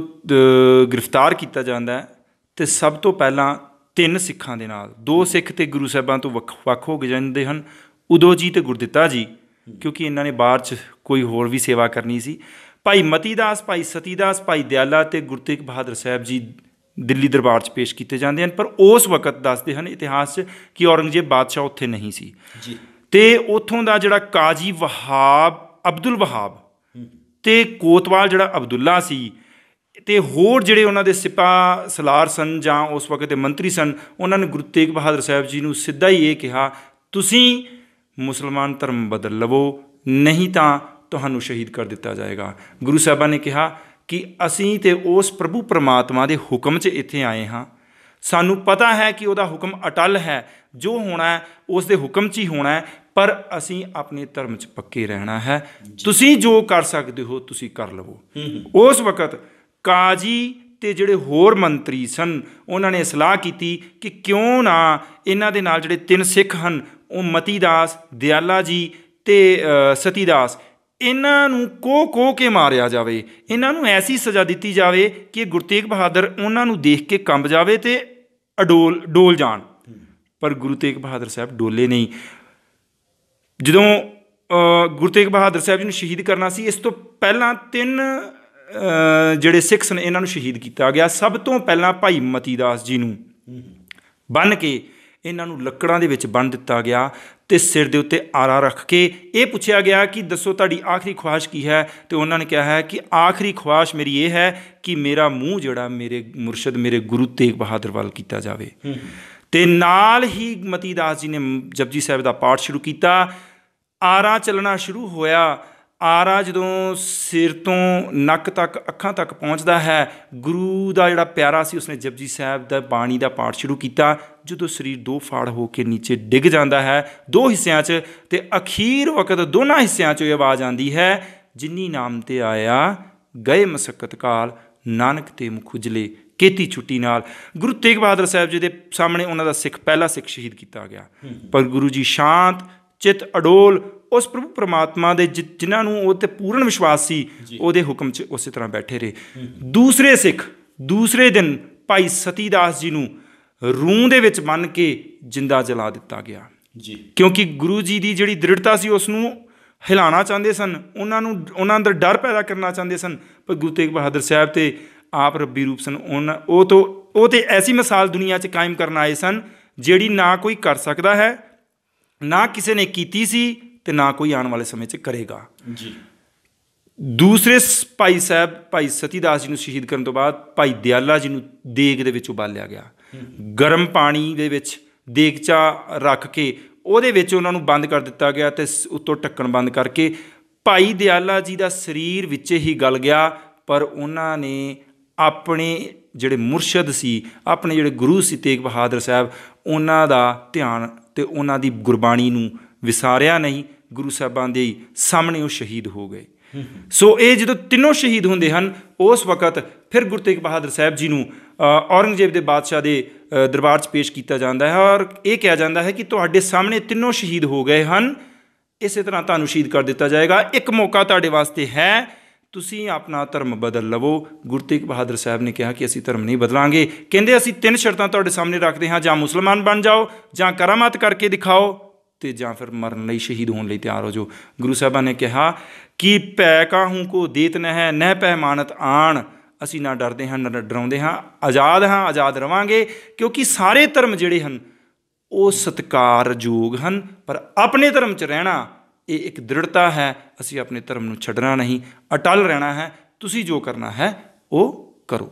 ਗ੍ਰਿਫਤਾਰ ਕੀਤਾ ਜਾਂਦਾ ਅਤੇ ਸਭ ਤੋਂ ਪਹਿਲਾਂ 3 ਸਿੱਖਾਂ ਦੇ ਨਾਲ, 2 ਸਿੱਖ ਤੇ ਗੁਰੂ ਸਾਹਿਬਾਂ ਤੋਂ ਵੱਖ ਹੋ ਗਏ ਜਾਂਦੇ ਹਨ, ਉਦੋ ਜੀ ਅਤੇ ਗੁਰਦਿੱਤਾ ਜੀ, ਕਿਉਂਕਿ ਇਹਨਾਂ ਨੇ ਬਾਹਰ 'ਚ ਕੋਈ ਹੋਰ ਵੀ ਸੇਵਾ ਕਰਨੀ ਸੀ। ਭਾਈ ਮਤੀ ਦਾਸ, ਭਾਈ ਸਤੀ ਦਾਸ, ਭਾਈ ਦਿਆਲਾ ਅਤੇ ਗੁਰੂ ਤੇਗ ਬਹਾਦਰ ਸਾਹਿਬ ਜੀ ਦਿੱਲੀ ਦਰਬਾਰ 'ਚ ਪੇਸ਼ ਕੀਤੇ ਜਾਂਦੇ ਹਨ। ਪਰ ਉਸ ਵਕਤ ਦੱਸਦੇ ਹਨ ਇਤਿਹਾਸ 'ਚ ਕਿ ਔਰੰਗਜ਼ੇਬ ਬਾਦਸ਼ਾਹ ਉੱਥੇ ਨਹੀਂ ਸੀ ਜੀ। ਅਤੇ ਉੱਥੋਂ ਦਾ ਜਿਹੜਾ ਕਾਜ਼ੀ ਅਬਦੁਲ ਵਹਾਬ ਅਤੇ ਕੋਤਵਾਲ ਜਿਹੜਾ ਅਬਦੁੱਲਾ ਸੀ, ਅਤੇ ਹੋਰ ਜਿਹੜੇ ਉਹਨਾਂ ਦੇ ਸਿਪਾਹ ਸਲਾਰ ਸਨ ਜਾਂ ਉਸ ਵਕਤ ਦੇ ਮੰਤਰੀ ਸਨ, ਉਹਨਾਂ ਨੇ ਗੁਰੂ ਤੇਗ ਬਹਾਦਰ ਸਾਹਿਬ ਜੀ ਨੂੰ ਸਿੱਧਾ ਹੀ ਇਹ ਕਿਹਾ, ਤੁਸੀਂ ਮੁਸਲਮਾਨ ਧਰਮ ਬਦਲ ਲਵੋ, ਨਹੀਂ ਤਾਂ ਤੁਹਾਨੂੰ ਸ਼ਹੀਦ ਕਰ ਦਿੱਤਾ ਜਾਏਗਾ। ਗੁਰੂ ਸਾਹਿਬਾਂ ਨੇ ਕਿਹਾ ਕਿ ਅਸੀਂ ਤਾਂ ਉਸ ਪ੍ਰਭੂ ਪਰਮਾਤਮਾ ਦੇ ਹੁਕਮ 'ਚ ਇੱਥੇ ਆਏ ਹਾਂ, ਸਾਨੂੰ ਪਤਾ ਹੈ ਕਿ ਉਹਦਾ ਹੁਕਮ ਅਟਲ ਹੈ, ਜੋ ਹੋਣਾ ਹੈ ਉਸ ਦੇ ਹੁਕਮ 'ਚ ਹੀ ਹੋਣਾ ਹੈ, ਪਰ ਅਸੀਂ ਆਪਣੇ ਧਰਮ 'ਚ ਪੱਕੇ ਰਹਿਣਾ ਹੈ, ਤੁਸੀਂ ਜੋ ਕਰ ਸਕਦੇ ਹੋ ਤੁਸੀਂ ਕਰ ਲਵੋ। ਉਸ ਵਕਤ ਕਾਜੀ ਅਤੇ ਜਿਹੜੇ ਹੋਰ ਮੰਤਰੀ ਸਨ, ਉਹਨਾਂ ਨੇ ਸਲਾਹ ਕੀਤੀ ਕਿ ਕਿਉਂ ਨਾ ਇਹਨਾਂ ਦੇ ਨਾਲ ਜਿਹੜੇ 3 ਸਿੱਖ ਹਨ, ਉਹ ਮਤੀ ਦਾਸ, ਦਿਆਲਾ ਜੀ ਅਤੇ ਸਤੀ ਦਾਸ, ਇਹਨਾਂ ਨੂੰ ਕੋਹ ਕੇ ਮਾਰਿਆ ਜਾਵੇ, ਇਹਨਾਂ ਨੂੰ ਐਸੀ ਸਜ਼ਾ ਦਿੱਤੀ ਜਾਵੇ ਕਿ ਗੁਰੂ ਤੇਗ ਬਹਾਦਰ ਉਹਨਾਂ ਨੂੰ ਦੇਖ ਕੇ ਕੰਬ ਜਾਵੇ ਅਤੇ ਡੋਲ ਜਾਣ। ਪਰ ਗੁਰੂ ਤੇਗ ਬਹਾਦਰ ਸਾਹਿਬ ਡੋਲੇ ਨਹੀਂ। ਜਦੋਂ ਗੁਰੂ ਤੇਗ ਬਹਾਦਰ ਸਾਹਿਬ ਜੀ ਨੂੰ ਸ਼ਹੀਦ ਕਰਨਾ ਸੀ, ਇਸ ਤੋਂ ਪਹਿਲਾਂ 3 ਜਿਹੜੇ ਸਿੱਖ ਸਨ, ਇਹਨਾਂ ਨੂੰ ਸ਼ਹੀਦ ਕੀਤਾ ਗਿਆ। ਸਭ ਤੋਂ ਪਹਿਲਾਂ ਭਾਈ ਮਤੀ ਦਾਸ ਜੀ ਨੂੰ ਬੰਨ੍ਹ ਕੇ ਇਹਨਾਂ ਨੂੰ ਲੱਕੜਾਂ ਦੇ ਵਿੱਚ ਬੰਨ੍ਹ ਦਿੱਤਾ ਗਿਆ ਅਤੇ ਸਿਰ ਦੇ ਉੱਤੇ ਆਰਾ ਰੱਖ ਕੇ ਇਹ ਪੁੱਛਿਆ ਗਿਆ ਕਿ ਦੱਸੋ ਤੁਹਾਡੀ ਆਖਰੀ ਖੁਆਇਸ਼ ਕੀ ਹੈ? ਅਤੇ ਉਹਨਾਂ ਨੇ ਕਿਹਾ ਹੈ ਕਿ ਆਖਰੀ ਖੁਆਇਸ਼ ਮੇਰੀ ਇਹ ਹੈ ਕਿ ਮੇਰਾ ਮੂੰਹ ਜਿਹੜਾ ਮੇਰੇ ਮੁਰਸ਼ਦ, ਮੇਰੇ ਗੁਰੂ ਤੇਗ ਬਹਾਦਰ ਵੱਲ ਕੀਤਾ ਜਾਵੇ। ਅਤੇ ਨਾਲ ਹੀ ਮਤੀ ਦਾਸ ਜੀ ਨੇ ਜਪਜੀ ਸਾਹਿਬ ਦਾ ਪਾਠ ਸ਼ੁਰੂ ਕੀਤਾ। ਆਰਾ ਚੱਲਣਾ ਸ਼ੁਰੂ ਹੋਇਆ। ਆਰਾ ਜਦੋਂ ਸਿਰ ਤੋਂ ਨੱਕ ਤੱਕ, ਅੱਖਾਂ ਤੱਕ ਪਹੁੰਚਦਾ ਹੈ, ਗੁਰੂ ਦਾ ਜਿਹੜਾ ਪਿਆਰਾ ਸੀ ਉਸਨੇ ਜਪਜੀ ਸਾਹਿਬ ਦਾ ਬਾਣੀ ਦਾ ਪਾਠ ਸ਼ੁਰੂ ਕੀਤਾ। ਜਦੋਂ ਸਰੀਰ 2 ਫਾੜ ਹੋ ਕੇ ਨੀਚੇ ਡਿੱਗ ਜਾਂਦਾ ਹੈ 2 ਹਿੱਸਿਆਂ 'ਚ, ਅਤੇ ਅਖੀਰ ਵਕਤ ਦੋਨਾਂ ਹਿੱਸਿਆਂ 'ਚੋਂ ਇਹ ਆਵਾਜ਼ ਆਉਂਦੀ ਹੈ, ਜਿਨੀ ਨਾਮ ਤੇ ਆਇਆ ਗਏ ਮਸਕਤ ਕਾਲ, ਨਾਨਕ ਤੇ ਮੁਖ ਉਜਲੇ ਕੀਤੀ ਛੁੱਟੀ ਨਾਲ। ਗੁਰੂ ਤੇਗ ਬਹਾਦਰ ਸਾਹਿਬ ਜੀ ਦੇ ਸਾਹਮਣੇ ਉਹਨਾਂ ਦਾ ਪਹਿਲਾ ਸਿੱਖ ਸ਼ਹੀਦ ਕੀਤਾ ਗਿਆ। ਪਰ ਗੁਰੂ ਜੀ ਸ਼ਾਂਤ ਚਿੱਤ, ਅਡੋਲ, ਉਸ ਪ੍ਰਭੂ ਪਰਮਾਤਮਾ ਦੇ ਜਿਨ੍ਹਾਂ ਨੂੰ ਉਹ 'ਤੇ ਪੂਰਨ ਵਿਸ਼ਵਾਸ ਸੀ, ਉਹਦੇ ਹੁਕਮ 'ਚ ਉਸੇ ਤਰ੍ਹਾਂ ਬੈਠੇ ਰਹੇ। ਦੂਸਰੇ ਸਿੱਖ ਦੂਸਰੇ ਦਿਨ ਭਾਈ ਸਤੀ ਦਾਸ ਜੀ ਨੂੰ ਰੂੰ ਦੇ ਵਿੱਚ ਬੰਨ੍ਹ ਕੇ ਜਿੰਦਾ ਜਲਾ ਦਿੱਤਾ ਗਿਆ ਜੀ, ਕਿਉਂਕਿ ਗੁਰੂ ਜੀ ਦੀ ਜਿਹੜੀ ਦ੍ਰਿੜਤਾ ਸੀ ਉਸ ਨੂੰ ਹਿਲਾਉਣਾ ਚਾਹੁੰਦੇ ਸਨ, ਉਹਨਾਂ ਅੰਦਰ ਡਰ ਪੈਦਾ ਕਰਨਾ ਚਾਹੁੰਦੇ ਸਨ। ਪਰ ਗੁਰੂ ਤੇਗ ਬਹਾਦਰ ਸਾਹਿਬ ਤੇ ਆਪ ਰੱਬੀ ਰੂਪ ਸਨ। ਉਹ ਤੇ ਐਸੀ ਮਿਸਾਲ ਦੁਨੀਆ 'ਚ ਕਾਇਮ ਕਰਨ ਆਏ ਸਨ ਜਿਹੜੀ ਨਾ ਕੋਈ ਕਰ ਸਕਦਾ ਹੈ, ਨਾ ਕਿਸੇ ਨੇ ਕੀਤੀ ਸੀ, ਅਤੇ ਨਾ ਕੋਈ ਆਉਣ ਵਾਲੇ ਸਮੇਂ 'ਚ ਕਰੇਗਾ ਜੀ। ਦੂਸਰੇ ਭਾਈ ਸਾਹਿਬ ਭਾਈ ਸਤੀ ਦਾਸ ਜੀ ਨੂੰ ਸ਼ਹੀਦ ਕਰਨ ਤੋਂ ਬਾਅਦ ਭਾਈ ਦਿਆਲਾ ਜੀ ਨੂੰ ਦੇਗ ਦੇ ਵਿੱਚ ਉਬਾਲਿਆ ਗਿਆ। ਗਰਮ ਪਾਣੀ ਦੇ ਵਿੱਚ ਦੇਗਚਾ ਰੱਖ ਕੇ ਉਹਦੇ ਵਿੱਚ ਉਹਨਾਂ ਨੂੰ ਬੰਦ ਕਰ ਦਿੱਤਾ ਗਿਆ ਅਤੇ ਉੱਤੋਂ ਢੱਕਣ ਬੰਦ ਕਰਕੇ ਭਾਈ ਦਿਆਲਾ ਜੀ ਦਾ ਸਰੀਰ ਵਿੱਚ ਹੀ ਗਲ ਗਿਆ। ਪਰ ਉਹਨਾਂ ਨੇ ਆਪਣੇ ਜਿਹੜੇ ਮੁਰਸ਼ਦ ਸੀ, ਆਪਣੇ ਜਿਹੜੇ ਗੁਰੂ ਸੀ ਤੇਗ ਬਹਾਦਰ ਸਾਹਿਬ, ਉਹਨਾਂ ਦਾ ਧਿਆਨ ਅਤੇ ਉਹਨਾਂ ਦੀ ਗੁਰਬਾਣੀ ਨੂੰ ਵਿਸਾਰਿਆ ਨਹੀਂ। ਗੁਰੂ ਸਾਹਿਬਾਂ ਦੇ ਸਾਹਮਣੇ ਉਹ ਸ਼ਹੀਦ ਹੋ ਗਏ। ਸੋ ਇਹ ਜਦੋਂ ਤਿੰਨੋਂ ਸ਼ਹੀਦ ਹੁੰਦੇ ਹਨ, ਉਸ ਵਕਤ ਫਿਰ ਗੁਰੂ ਤੇਗ ਬਹਾਦਰ ਸਾਹਿਬ ਜੀ ਨੂੰ ਔਰੰਗਜ਼ੇਬ ਦੇ ਬਾਦਸ਼ਾਹ ਦੇ ਦਰਬਾਰ 'ਚ ਪੇਸ਼ ਕੀਤਾ ਜਾਂਦਾ ਹੈ ਔਰ ਇਹ ਕਿਹਾ ਜਾਂਦਾ ਹੈ ਕਿ ਤੁਹਾਡੇ ਸਾਹਮਣੇ ਤਿੰਨੋਂ ਸ਼ਹੀਦ ਹੋ ਗਏ ਹਨ, ਇਸੇ ਤਰ੍ਹਾਂ ਤੁਹਾਨੂੰ ਸ਼ਹੀਦ ਕਰ ਦਿੱਤਾ ਜਾਏਗਾ। ਇੱਕ ਮੌਕਾ ਤੁਹਾਡੇ ਵਾਸਤੇ ਹੈ ਤੁਸੀਂ ਆਪਣਾ ਧਰਮ ਬਦਲ ਲਵੋ। ਗੁਰੂ ਤੇਗ ਬਹਾਦਰ ਸਾਹਿਬ ਨੇ ਕਿਹਾ ਕਿ ਅਸੀਂ ਧਰਮ ਨਹੀਂ ਬਦਲਾਂਗੇ। ਕਹਿੰਦੇ ਅਸੀਂ 3 ਸ਼ਰਤਾਂ ਤੁਹਾਡੇ ਸਾਹਮਣੇ ਰੱਖਦੇ ਹਾਂ, ਜਾਂ ਮੁਸਲਮਾਨ ਬਣ ਜਾਓ, ਜਾਂ ਕਰਾਮਾਤ ਕਰਕੇ ਦਿਖਾਓ, ਤੇ ਜਾਂ ਫਿਰ ਮਰਨ ਲਈ, ਸ਼ਹੀਦ ਹੋਣ ਲਈ ਤਿਆਰ ਹੋ ਜਾਓ। ਗੁਰੂ ਸਾਹਿਬਾਨ ਨੇ ਕਿਹਾ ਕਿ ਭੈ ਕਾਹੂ ਕੋ ਦੇਤ ਨਹਿ, ਨਹਿ ਭੈ ਮਾਨਤ ਆਣ। ਅਸੀਂ ਨਾ ਡਰਦੇ ਹਾਂ ਨਾ ਡਰਾਉਂਦੇ ਹਾਂ, ਆਜ਼ਾਦ ਹਾਂ, ਆਜ਼ਾਦ ਰਵਾਂਗੇ, ਕਿਉਂਕਿ ਸਾਰੇ ਧਰਮ ਜਿਹੜੇ ਹਨ ਉਹ ਸਤਿਕਾਰਯੋਗ ਹਨ, ਪਰ ਆਪਣੇ ਧਰਮ 'ਚ ਰਹਿਣਾ ਇਹ ਇੱਕ ਦ੍ਰਿੜਤਾ ਹੈ। ਅਸੀਂ ਆਪਣੇ ਧਰਮ ਨੂੰ ਛੱਡਣਾ ਨਹੀਂ, ਅਟਲ ਰਹਿਣਾ ਹੈ। ਤੁਸੀਂ ਜੋ ਕਰਨਾ ਹੈ ਉਹ ਕਰੋ।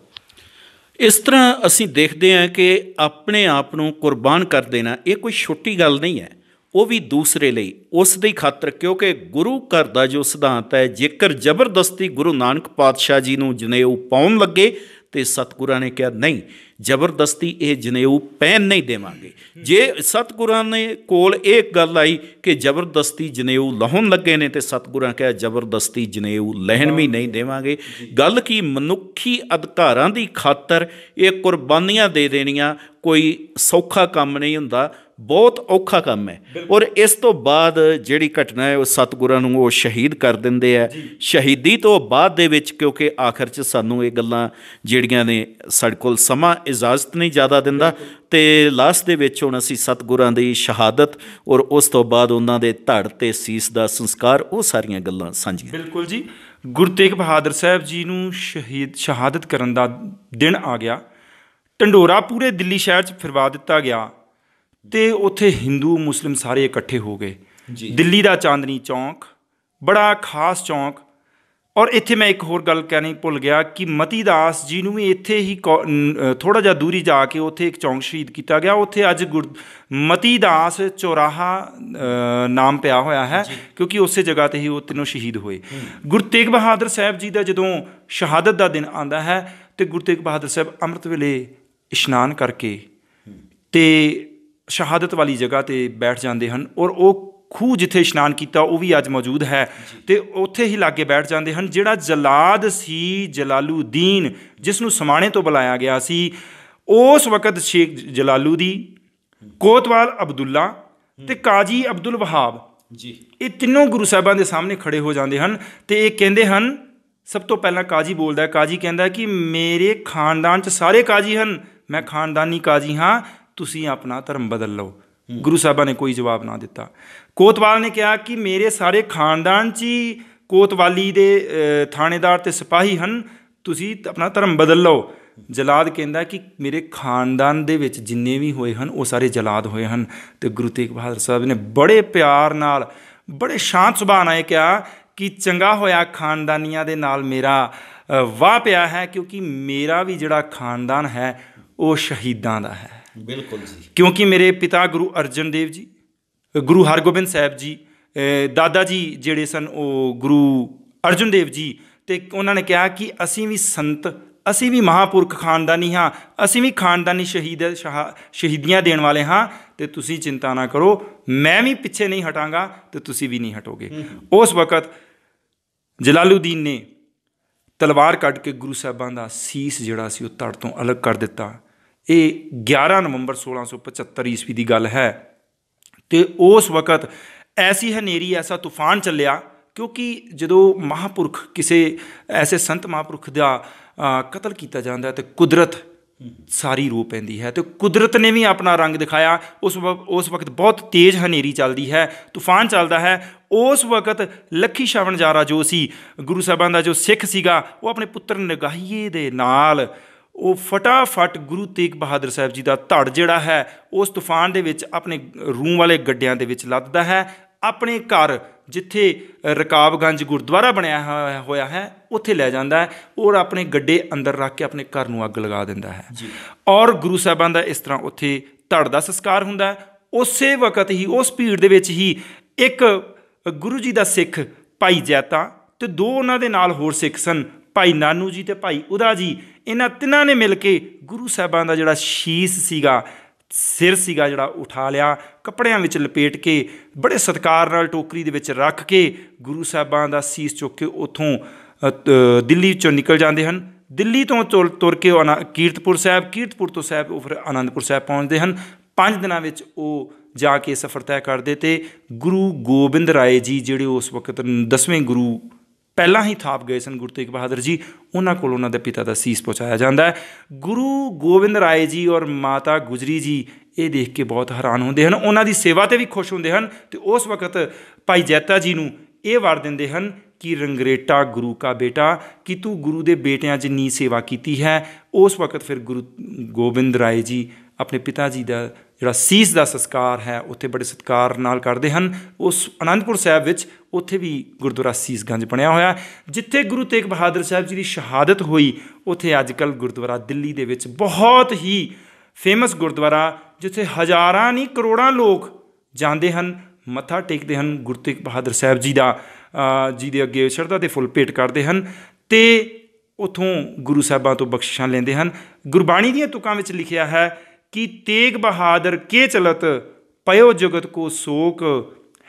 ਇਸ ਤਰ੍ਹਾਂ ਅਸੀਂ ਦੇਖਦੇ ਹਾਂ ਕਿ ਆਪਣੇ ਆਪ ਨੂੰ ਕੁਰਬਾਨ ਕਰ ਦੇਣਾ ਇਹ ਕੋਈ ਛੋਟੀ ਗੱਲ ਨਹੀਂ ਹੈ, ਉਹ ਵੀ ਦੂਸਰੇ ਲਈ, ਉਸ ਦੀ ਖਾਤਰ। ਕਿਉਂਕਿ ਗੁਰੂ ਘਰ ਦਾ ਜੋ ਸਿਧਾਂਤ ਹੈ, ਜੇਕਰ ਜ਼ਬਰਦਸਤੀ ਗੁਰੂ ਨਾਨਕ ਪਾਤਸ਼ਾਹ ਜੀ ਨੂੰ ਜਨੇਊ ਪਾਉਣ ਲੱਗੇ ਤੇ ਸਤਿਗੁਰਾਂ ਨੇ ਕਿਹਾ ਨਹੀਂ, ਜ਼ਬਰਦਸਤੀ ਇਹ ਜਨੇਊ ਪਹਿਨ ਨਹੀਂ ਦੇਵਾਂਗੇ। ਜੇ ਸਤਿਗੁਰਾਂ ਨੇ ਕੋਲ ਇਹ ਗੱਲ ਆਈ ਕਿ ਜ਼ਬਰਦਸਤੀ ਜਨੇਊ ਲਾਹੁਣ ਲੱਗੇ ਨੇ, ਤੇ ਸਤਿਗੁਰਾਂ ਕਿਹਾ ਜ਼ਬਰਦਸਤੀ ਜਨੇਊ ਲਹਿਣ ਵੀ ਨਹੀਂ ਦੇਵਾਂਗੇ। ਗੱਲ ਕੀ, ਮਨੁੱਖੀ ਅਧਿਕਾਰਾਂ ਦੀ ਖਾਤਰ ਇਹ ਕੁਰਬਾਨੀਆਂ ਦੇ ਦੇਣੀਆਂ ਕੋਈ ਸੌਖਾ ਕੰਮ ਨਹੀਂ ਹੁੰਦਾ, ਬਹੁਤ ਔਖਾ ਕੰਮ ਹੈ। ਔਰ ਇਸ ਤੋਂ ਬਾਅਦ ਜਿਹੜੀ ਘਟਨਾ ਹੈ, ਉਹ ਸਤਿਗੁਰਾਂ ਨੂੰ ਉਹ ਸ਼ਹੀਦ ਕਰ ਦਿੰਦੇ ਆ। ਸ਼ਹੀਦੀ ਤੋਂ ਬਾਅਦ ਦੇ ਵਿੱਚ, ਕਿਉਂਕਿ ਆਖਰ 'ਚ ਸਾਨੂੰ ਇਹ ਗੱਲਾਂ ਜਿਹੜੀਆਂ ਨੇ ਸਾਡੇ ਕੋਲ ਸਮਾਂ ਇਜਾਜ਼ਤ ਨਹੀਂ ਜ਼ਿਆਦਾ ਦਿੰਦਾ, ਅਤੇ ਲਾਸਟ ਦੇ ਵਿੱਚ ਹੁਣ ਅਸੀਂ ਸਤਿਗੁਰਾਂ ਦੀ ਸ਼ਹਾਦਤ ਔਰ ਉਸ ਤੋਂ ਬਾਅਦ ਉਹਨਾਂ ਦੇ ਧੜ ਤੇ ਸੀਸ ਦਾ ਸੰਸਕਾਰ, ਉਹ ਸਾਰੀਆਂ ਗੱਲਾਂ ਸਾਂਝੀਆਂ। ਬਿਲਕੁਲ ਜੀ। ਗੁਰੂ ਤੇਗ ਬਹਾਦਰ ਸਾਹਿਬ ਜੀ ਨੂੰ ਸ਼ਹਾਦਤ ਕਰਨ ਦਾ ਦਿਨ ਆ ਗਿਆ। ਢੰਡੋਰਾ ਪੂਰੇ ਦਿੱਲੀ ਸ਼ਹਿਰ 'ਚ ਫਿਰਵਾ ਦਿੱਤਾ ਗਿਆ, ਅਤੇ ਉੱਥੇ ਹਿੰਦੂ ਮੁਸਲਿਮ ਸਾਰੇ ਇਕੱਠੇ ਹੋ ਗਏ। ਦਿੱਲੀ ਦਾ ਚਾਂਦਨੀ ਚੌਂਕ ਬੜਾ ਖਾਸ ਚੌਂਕ। ਔਰ ਇੱਥੇ ਮੈਂ ਇੱਕ ਹੋਰ ਗੱਲ ਕਹਿਣੀ ਭੁੱਲ ਗਿਆ ਕਿ ਮਤੀ ਦਾਸ ਜੀ ਨੂੰ ਵੀ ਇੱਥੇ ਹੀ ਥੋੜ੍ਹਾ ਜਿਹਾ ਦੂਰੀ ਜਾ ਕੇ ਉੱਥੇ ਇੱਕ ਚੌਂਕ ਸ਼ਹੀਦ ਕੀਤਾ ਗਿਆ। ਉੱਥੇ ਅੱਜ ਮਤੀ ਦਾਸ ਚੌਰਾਹਾ ਨਾਮ ਪਿਆ ਹੋਇਆ ਹੈ, ਕਿਉਂਕਿ ਉਸੇ ਜਗ੍ਹਾ 'ਤੇ ਹੀ ਉਹ ਤਿੰਨੋਂ ਸ਼ਹੀਦ ਹੋਏ। ਗੁਰੂ ਤੇਗ ਬਹਾਦਰ ਸਾਹਿਬ ਜੀ ਦਾ ਜਦੋਂ ਸ਼ਹਾਦਤ ਦਾ ਦਿਨ ਆਉਂਦਾ ਹੈ, ਅਤੇ ਗੁਰੂ ਤੇਗ ਬਹਾਦਰ ਸਾਹਿਬ ਅੰਮ੍ਰਿਤ ਵੇਲੇ ਇਸ਼ਨਾਨ ਕਰਕੇ ਅਤੇ ਸ਼ਹਾਦਤ ਵਾਲੀ ਜਗ੍ਹਾ 'ਤੇ ਬੈਠ ਜਾਂਦੇ ਹਨ। ਔਰ ਉਹ ਖੂਹ ਜਿੱਥੇ ਇਸ਼ਨਾਨ ਕੀਤਾ ਉਹ ਵੀ ਅੱਜ ਮੌਜੂਦ ਹੈ, ਅਤੇ ਉੱਥੇ ਹੀ ਲਾਗੇ ਬੈਠ ਜਾਂਦੇ ਹਨ। ਜਿਹੜਾ ਜਲਾਦ ਸੀ ਜਲਾਲੂਦੀਨ, ਜਿਸ ਨੂੰ ਸਮਾਣੇ ਤੋਂ ਬੁਲਾਇਆ ਗਿਆ ਸੀ, ਉਸ ਵਕਤ ਸ਼ੇਖ ਜਲਾਲੂਦੀ, ਕੋਤਵਾਲ ਅਬਦੁੱਲਾ ਅਤੇ ਕਾਜੀ ਅਬਦੁਲ ਵਹਾਬ ਜੀ, ਇਹ ਤਿੰਨੋਂ ਗੁਰੂ ਸਾਹਿਬਾਂ ਦੇ ਸਾਹਮਣੇ ਖੜੇ ਹੋ ਜਾਂਦੇ ਹਨ। ਅਤੇ ਇਹ ਕਹਿੰਦੇ ਹਨ, ਸਭ ਤੋਂ ਪਹਿਲਾਂ ਕਾਜੀ ਬੋਲਦਾ ਹੈ। ਕਾਜੀ ਕਹਿੰਦਾ ਕਿ ਮੇਰੇ ਖਾਨਦਾਨ 'ਚ ਸਾਰੇ ਕਾਜੀ ਹਨ, ਮੈਂ ਖਾਨਦਾਨੀ ਕਾਜੀ ਹਾਂ, ਤੁਸੀਂ ਆਪਣਾ ਧਰਮ ਬਦਲ ਲਓ। ਗੁਰੂ ਸਾਹਿਬਾਂ ਨੇ ਕੋਈ ਜਵਾਬ ਨਾ ਦਿੱਤਾ। ਕੋਤਵਾਲ ਨੇ ਕਿਹਾ ਕਿ ਮੇਰੇ ਸਾਰੇ ਖਾਨਦਾਨ 'ਚ ਹੀ ਕੋਤਵਾਲੀ ਦੇ ਥਾਣੇਦਾਰ ਅਤੇ ਸਿਪਾਹੀ ਹਨ, ਤੁਸੀਂ ਆਪਣਾ ਧਰਮ ਬਦਲ ਲਓ। ਜਲਾਦ ਕਹਿੰਦਾ ਕਿ ਮੇਰੇ ਖਾਨਦਾਨ ਦੇ ਵਿੱਚ ਜਿੰਨੇ ਵੀ ਹੋਏ ਹਨ ਉਹ ਸਾਰੇ ਜਲਾਦ ਹੋਏ ਹਨ। ਅਤੇ ਗੁਰੂ ਤੇਗ ਬਹਾਦਰ ਸਾਹਿਬ ਨੇ ਬੜੇ ਪਿਆਰ ਨਾਲ, ਬੜੇ ਸ਼ਾਂਤ ਸੁਭਾਅ ਨਾਲ ਇਹ ਕਿਹਾ ਕਿ ਚੰਗਾ ਹੋਇਆ ਖਾਨਦਾਨੀਆਂ ਦੇ ਨਾਲ ਮੇਰਾ ਵਾਹ ਪਿਆ ਹੈ, ਕਿਉਂਕਿ ਮੇਰਾ ਵੀ ਜਿਹੜਾ ਖਾਨਦਾਨ ਹੈ ਉਹ ਸ਼ਹੀਦਾਂ ਦਾ ਹੈ। ਬਿਲਕੁਲ ਜੀ। ਕਿਉਂਕਿ ਮੇਰੇ ਪਿਤਾ ਗੁਰੂ ਅਰਜਨ ਦੇਵ ਜੀ, ਗੁਰੂ ਹਰਗੋਬਿੰਦ ਸਾਹਿਬ ਜੀ, ਦਾਦਾ ਜੀ ਜਿਹੜੇ ਸਨ ਉਹ ਗੁਰੂ ਅਰਜਨ ਦੇਵ ਜੀ, ਅਤੇ ਉਹਨਾਂ ਨੇ ਕਿਹਾ ਕਿ ਅਸੀਂ ਵੀ ਸੰਤ, ਅਸੀਂ ਵੀ ਮਹਾਂਪੁਰਖ ਖਾਨਦਾਨੀ ਹਾਂ, ਅਸੀਂ ਵੀ ਖਾਨਦਾਨੀ ਸ਼ਹੀਦੀਆਂ ਦੇਣ ਵਾਲੇ ਹਾਂ, ਅਤੇ ਤੁਸੀਂ ਚਿੰਤਾ ਨਾ ਕਰੋ, ਮੈਂ ਵੀ ਪਿੱਛੇ ਨਹੀਂ ਹਟਾਂਗਾ ਅਤੇ ਤੁਸੀਂ ਵੀ ਨਹੀਂ ਹਟੋਗੇ। ਉਸ ਵਕਤ ਜਲਾਲੂਦੀਨ ਨੇ ਤਲਵਾਰ ਕੱਢ ਕੇ ਗੁਰੂ ਸਾਹਿਬਾਂ ਦਾ ਸੀਸ ਜਿਹੜਾ ਸੀ ਉਹ ਧੜ ਤੋਂ ਅਲੱਗ ਕਰ ਦਿੱਤਾ। ਇਹ 11 ਨਵੰਬਰ 1675 ਈਸਵੀ ਦੀ ਗੱਲ ਹੈ। ਅਤੇ ਉਸ ਵਕਤ ਐਸੀ ਹਨੇਰੀ, ਐਸਾ ਤੂਫਾਨ ਚੱਲਿਆ, ਕਿਉਂਕਿ ਜਦੋਂ ਮਹਾਂਪੁਰਖ, ਕਿਸੇ ਐਸੇ ਸੰਤ ਮਹਾਂਪੁਰਖ ਦਾ ਕਤਲ ਕੀਤਾ ਜਾਂਦਾ ਅਤੇ ਕੁਦਰਤ ਸਾਰੀ ਰੋ ਪੈਂਦੀ ਹੈ, ਅਤੇ ਕੁਦਰਤ ਨੇ ਵੀ ਆਪਣਾ ਰੰਗ ਦਿਖਾਇਆ। ਉਸ ਵਕਤ ਬਹੁਤ ਤੇਜ਼ ਹਨੇਰੀ ਚੱਲਦੀ ਹੈ, ਤੂਫਾਨ ਚੱਲਦਾ ਹੈ। ਉਸ ਵਕਤ ਲੱਖੀ ਸ਼ਾਵਣਜਾਰਾ ਜੋ ਸੀ, ਗੁਰੂ ਸਾਹਿਬਾਂ ਦਾ ਜੋ ਸਿੱਖ ਸੀਗਾ, ਉਹ ਆਪਣੇ ਪੁੱਤਰ ਨਗਾਹੀਏ ਦੇ ਨਾਲ ਉਹ ਫਟਾਫਟ ਗੁਰੂ ਤੇਗ ਬਹਾਦਰ ਸਾਹਿਬ ਜੀ ਦਾ ਧੜ ਜਿਹੜਾ ਹੈ ਉਸ ਤੂਫਾਨ ਦੇ ਵਿੱਚ ਆਪਣੇ ਰੂੰ ਵਾਲੇ ਗੱਡਿਆਂ ਦੇ ਵਿੱਚ ਲੱਦਦਾ ਹੈ। ਆਪਣੇ ਘਰ ਜਿੱਥੇ ਰਕਾਬਗੰਜ ਗੁਰਦੁਆਰਾ ਬਣਿਆ ਹੋਇਆ ਹੈ ਉੱਥੇ ਲੈ ਜਾਂਦਾ ਹੈ, ਔਰ ਆਪਣੇ ਗੱਡੇ ਅੰਦਰ ਰੱਖ ਕੇ ਆਪਣੇ ਘਰ ਨੂੰ ਅੱਗ ਲਗਾ ਦਿੰਦਾ ਹੈ। ਔਰ ਗੁਰੂ ਸਾਹਿਬਾਂ ਦਾ ਇਸ ਤਰ੍ਹਾਂ ਉੱਥੇ ਧੜ ਦਾ ਸੰਸਕਾਰ ਹੁੰਦਾ ਹੈ। ਉਸੇ ਵਕਤ ਹੀ, ਉਸ ਭੀੜ ਦੇ ਵਿੱਚ ਹੀ, ਇੱਕ ਗੁਰੂ ਜੀ ਦਾ ਸਿੱਖ ਭਾਈ ਜੈਤਾ ਅਤੇ 2 ਉਹਨਾਂ ਦੇ ਨਾਲ ਹੋਰ ਸਿੱਖ ਸਨ, ਭਾਈ ਨਾਨੂ ਜੀ ਅਤੇ ਭਾਈ ਉਦਾ ਜੀ। ਇਹਨਾਂ ਤਿੰਨਾਂ ਨੇ ਮਿਲ ਕੇ ਗੁਰੂ ਸਾਹਿਬਾਂ ਦਾ ਜਿਹੜਾ ਸ਼ੀਸ ਸੀਗਾ, ਸਿਰ ਸੀਗਾ, ਜਿਹੜਾ ਉਠਾ ਲਿਆ, ਕੱਪੜਿਆਂ ਵਿੱਚ ਲਪੇਟ ਕੇ, ਬੜੇ ਸਤਿਕਾਰ ਨਾਲ ਟੋਕਰੀ ਦੇ ਵਿੱਚ ਰੱਖ ਕੇ ਗੁਰੂ ਸਾਹਿਬਾਂ ਦਾ ਸੀਸ ਚੁੱਕ ਕੇ ਉੱਥੋਂ ਦਿੱਲੀ ਵਿੱਚੋਂ ਨਿਕਲ ਜਾਂਦੇ ਹਨ। ਦਿੱਲੀ ਤੋਂ ਤੁਰ ਕੇ ਉਹ ਕੀਰਤਪੁਰ ਸਾਹਿਬ, ਕੀਰਤਪੁਰ ਤੋਂ ਸਾਹਿਬ ਉਹ ਫਿਰ ਅਨੰਦਪੁਰ ਸਾਹਿਬ ਪਹੁੰਚਦੇ ਹਨ। 5 ਦਿਨਾਂ ਵਿੱਚ ਉਹ ਜਾ ਕੇ ਸਫ਼ਰ ਤੈਅ ਕਰਦੇ, ਅਤੇ ਗੁਰੂ ਗੋਬਿੰਦ ਰਾਏ ਜੀ ਜਿਹੜੇ ਉਸ ਵਕਤ 10ਵੇਂ ਗੁਰੂ ਪਹਿਲਾਂ ਹੀ ਥਾਪ ਗਏ ਸਨ ਗੁਰੂ ਤੇਗ ਬਹਾਦਰ ਜੀ, ਉਹਨਾਂ ਕੋਲ ਉਹਨਾਂ ਦੇ ਪਿਤਾ ਦਾ ਸੀਸ ਪਹੁੰਚਾਇਆ ਜਾਂਦਾ ਹੈ। ਗੁਰੂ ਗੋਬਿੰਦ ਰਾਏ ਜੀ ਔਰ ਮਾਤਾ ਗੁਜਰੀ ਜੀ ਇਹ ਦੇਖ ਕੇ ਬਹੁਤ ਹੈਰਾਨ ਹੁੰਦੇ ਹਨ, ਉਹਨਾਂ ਦੀ ਸੇਵਾ 'ਤੇ ਵੀ ਖੁਸ਼ ਹੁੰਦੇ ਹਨ ਅਤੇ ਉਸ ਵਕਤ ਭਾਈ ਜੈਤਾ ਜੀ ਨੂੰ ਇਹ ਵਰ ਦਿੰਦੇ ਹਨ ਕਿ ਰੰਗਰੇਟਾ ਗੁਰੂ ਕਾ ਬੇਟਾ, ਕਿ ਤੂੰ ਗੁਰੂ ਦੇ ਬੇਟਿਆਂ ਜਿੰਨੀ ਸੇਵਾ ਕੀਤੀ ਹੈ। ਉਸ ਵਕਤ ਫਿਰ ਗੁਰੂ ਗੋਬਿੰਦ ਰਾਏ ਜੀ ਆਪਣੇ ਪਿਤਾ ਜੀ ਦਾ ਜਿਹੜਾ ਸੀਸ ਦਾ ਸੰਸਕਾਰ ਹੈ ਉੱਥੇ ਬੜੇ ਸਤਿਕਾਰ ਨਾਲ ਕਰਦੇ ਹਨ। ਉਸ ਅਨੰਦਪੁਰ ਸਾਹਿਬ ਵਿੱਚ ਉੱਥੇ ਵੀ ਗੁਰਦੁਆਰਾ ਸੀਸਗੰਜ ਬਣਿਆ ਹੋਇਆ, ਜਿੱਥੇ ਗੁਰੂ ਤੇਗ ਬਹਾਦਰ ਸਾਹਿਬ ਜੀ ਦੀ ਸ਼ਹਾਦਤ ਹੋਈ ਉੱਥੇ ਅੱਜ ਕੱਲ੍ਹ ਗੁਰਦੁਆਰਾ ਦਿੱਲੀ ਦੇ ਵਿੱਚ ਬਹੁਤ ਹੀ ਫੇਮਸ ਗੁਰਦੁਆਰਾ, ਜਿੱਥੇ ਹਜ਼ਾਰਾਂ ਨਹੀਂ ਕਰੋੜਾਂ ਲੋਕ ਜਾਂਦੇ ਹਨ, ਮੱਥਾ ਟੇਕਦੇ ਹਨ, ਗੁਰੂ ਤੇਗ ਬਹਾਦਰ ਸਾਹਿਬ ਜੀ ਦੇ ਅੱਗੇ ਸ਼ਰਧਾ ਦੇ ਫੁੱਲ ਭੇਟ ਕਰਦੇ ਹਨ ਅਤੇ ਉੱਥੋਂ ਗੁਰੂ ਸਾਹਿਬਾਂ ਤੋਂ ਬਖਸ਼ਿਸ਼ਾਂ ਲੈਂਦੇ ਹਨ। ਗੁਰਬਾਣੀ ਦੀਆਂ ਤੁਕਾਂ ਵਿੱਚ ਲਿਖਿਆ ਹੈ ਕਿ ਤੇਗ ਬਹਾਦਰ ਕੇ ਚਲਤ ਪਇਓ ਜਗਤ ਕੋ ਸੋਕ,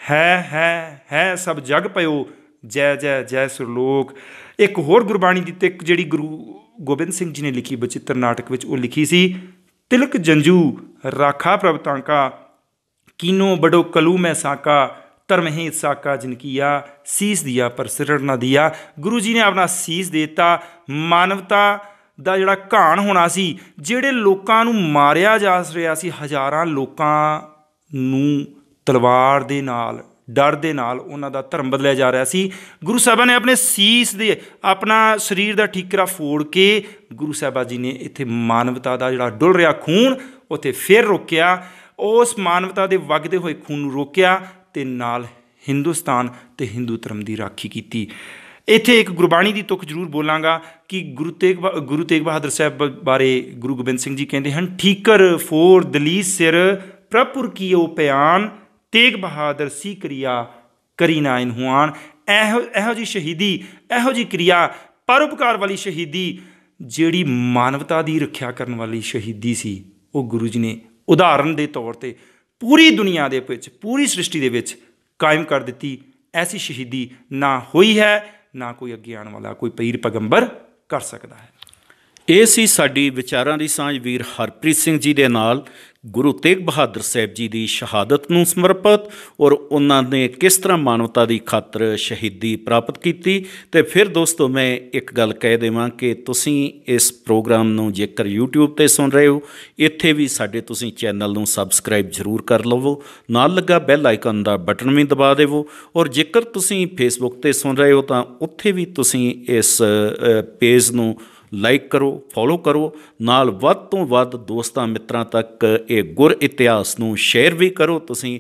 ਹੈ ਸਭ ਜਗ ਪਇਓ ਜੈ ਜੈ ਜੈ ਸੁਰਲੋਕ। ਇੱਕ ਹੋਰ ਗੁਰਬਾਣੀ ਦੀ ਤਿੱਕ ਜਿਹੜੀ ਗੁਰੂ ਗੋਬਿੰਦ ਸਿੰਘ ਜੀ ਨੇ ਲਿਖੀ ਬਚਿੱਤਰ ਨਾਟਕ ਵਿੱਚ, ਉਹ ਲਿਖੀ ਸੀ, ਤਿਲਕ ਜੰਜੂ ਰਾਖਾ ਪ੍ਰਭ ਤਾਂਕਾ, ਕੀਨੋ ਬੜੋ ਕਲੂ ਮੈਂ ਸਾਕਾ, ਧਰਮਹੇਤ ਸਾਕਾ ਜਿਨ ਕੀਆ, ਸੀਸ ਦਿਆ ਪਰ ਸਿਰੜ ਨਾ ਦਿਆ। ਗੁਰੂ ਜੀ ਨੇ ਆਪਣਾ ਸੀਸ ਦੇ ਦਿੱਤਾ। ਮਾਨਵਤਾ ਦਾ ਜਿਹੜਾ ਘਾਣ ਹੋਣਾ ਸੀ, ਜਿਹੜੇ ਲੋਕਾਂ ਨੂੰ ਮਾਰਿਆ ਜਾ ਰਿਹਾ ਸੀ, ਹਜ਼ਾਰਾਂ ਲੋਕਾਂ ਨੂੰ ਤਲਵਾਰ ਦੇ ਨਾਲ, ਡਰ ਦੇ ਨਾਲ ਉਹਨਾਂ ਦਾ ਧਰਮ ਬਦਲਿਆ ਜਾ ਰਿਹਾ ਸੀ, ਗੁਰੂ ਸਾਹਿਬਾਂ ਨੇ ਆਪਣੇ ਸੀਸ ਦੇ ਆਪਣਾ ਸਰੀਰ ਦਾ ਠੀਕਰਾ ਫੋੜ ਕੇ ਗੁਰੂ ਸਾਹਿਬਾਂ ਜੀ ਨੇ ਇੱਥੇ ਮਾਨਵਤਾ ਦਾ ਜਿਹੜਾ ਡੁੱਲ ਰਿਹਾ ਖੂਨ ਉੱਥੇ ਫਿਰ ਰੋਕਿਆ। ਉਸ ਮਾਨਵਤਾ ਦੇ ਵਗਦੇ ਹੋਏ ਖੂਨ ਨੂੰ ਰੋਕਿਆ ਅਤੇ ਨਾਲ ਹਿੰਦੁਸਤਾਨ ਅਤੇ ਹਿੰਦੂ ਧਰਮ ਦੀ ਰਾਖੀ ਕੀਤੀ। ਇੱਥੇ ਇੱਕ ਗੁਰਬਾਣੀ ਦੀ ਤੁਕ ਜ਼ਰੂਰ ਬੋਲਾਂਗਾ ਕਿ ਗੁਰੂ ਤੇਗ ਬਹਾਦਰ ਸਾਹਿਬ ਬਾਰੇ ਗੁਰੂ ਗੋਬਿੰਦ ਸਿੰਘ ਜੀ ਕਹਿੰਦੇ ਹਨ, ਠੀਕਰ ਫੋਰ ਦਲੀ ਸਿਰ ਪ੍ਰਭੁਰ ਕੀਓ ਪਿਆਨ, ਤੇਗ ਬਹਾਦਰ ਸੀ ਕਿਰਿਆ ਕਰੀ ਨਾ ਇਨਹੁਆਨ। ਇਹੋ ਜਿਹੀ ਸ਼ਹੀਦੀ, ਇਹੋ ਜਿਹੀ ਕਿਰਿਆ, ਪਰਉਪਕਾਰ ਵਾਲੀ ਸ਼ਹੀਦੀ, ਜਿਹੜੀ ਮਾਨਵਤਾ ਦੀ ਰੱਖਿਆ ਕਰਨ ਵਾਲੀ ਸ਼ਹੀਦੀ ਸੀ, ਉਹ ਗੁਰੂ ਜੀ ਨੇ ਉਦਾਹਰਨ ਦੇ ਤੌਰ 'ਤੇ ਪੂਰੀ ਦੁਨੀਆ ਦੇ ਵਿੱਚ, ਪੂਰੀ ਸ੍ਰਿਸ਼ਟੀ ਦੇ ਵਿੱਚ ਕਾਇਮ ਕਰ ਦਿੱਤੀ। ਐਸੀ ਸ਼ਹੀਦੀ ਨਾ ਹੋਈ ਹੈ, ਨਾ ਕੋਈ ਅੱਗੇ ਆਉਣ ਵਾਲਾ ਕੋਈ ਪੀਰ ਪੈਗੰਬਰ ਕਰ ਸਕਦਾ ਹੈ। ਇਹ ਸੀ ਸਾਡੀ ਵਿਚਾਰਾਂ ਦੀ ਸਾਂਝ ਵੀਰ ਹਰਪ੍ਰੀਤ ਸਿੰਘ ਜੀ ਦੇ ਨਾਲ ਗੁਰੂ ਤੇਗ ਬਹਾਦਰ ਸਾਹਿਬ ਜੀ ਦੀ ਸ਼ਹਾਦਤ ਨੂੰ ਸਮਰਪਿਤ, ਔਰ ਉਹਨਾਂ ਨੇ ਕਿਸ ਤਰ੍ਹਾਂ ਮਾਨਵਤਾ ਦੀ ਖਾਤਰ ਸ਼ਹੀਦੀ ਪ੍ਰਾਪਤ ਕੀਤੀ। ਅਤੇ ਫਿਰ ਦੋਸਤੋ ਮੈਂ ਇੱਕ ਗੱਲ ਕਹਿ ਦੇਵਾਂ ਕਿ ਤੁਸੀਂ ਇਸ ਪ੍ਰੋਗਰਾਮ ਨੂੰ ਜੇਕਰ YouTube 'ਤੇ ਸੁਣ ਰਹੇ ਹੋ, ਇੱਥੇ ਵੀ ਸਾਡੇ ਤੁਸੀਂ ਚੈਨਲ ਨੂੰ ਸਬਸਕ੍ਰਾਈਬ ਜ਼ਰੂਰ ਕਰ ਲਵੋ, ਨਾਲ ਲੱਗਾ ਬੈਲ ਆਈਕਨ ਦਾ ਬਟਨ ਵੀ ਦਬਾ ਦੇਵੋ, ਔਰ ਜੇਕਰ ਤੁਸੀਂ Facebook 'ਤੇ ਸੁਣ ਰਹੇ ਹੋ ਤਾਂ ਉੱਥੇ ਵੀ ਤੁਸੀਂ ਇਸ ਪੇਜ ਨੂੰ ਲਾਈਕ ਕਰੋ, ਫੋਲੋ ਕਰੋ, ਨਾਲ ਵੱਧ ਤੋਂ ਵੱਧ ਦੋਸਤਾਂ ਮਿੱਤਰਾਂ ਤੱਕ ਇਹ ਗੁਰ ਇਤਿਹਾਸ ਨੂੰ ਸ਼ੇਅਰ ਵੀ ਕਰੋ। ਤੁਸੀਂ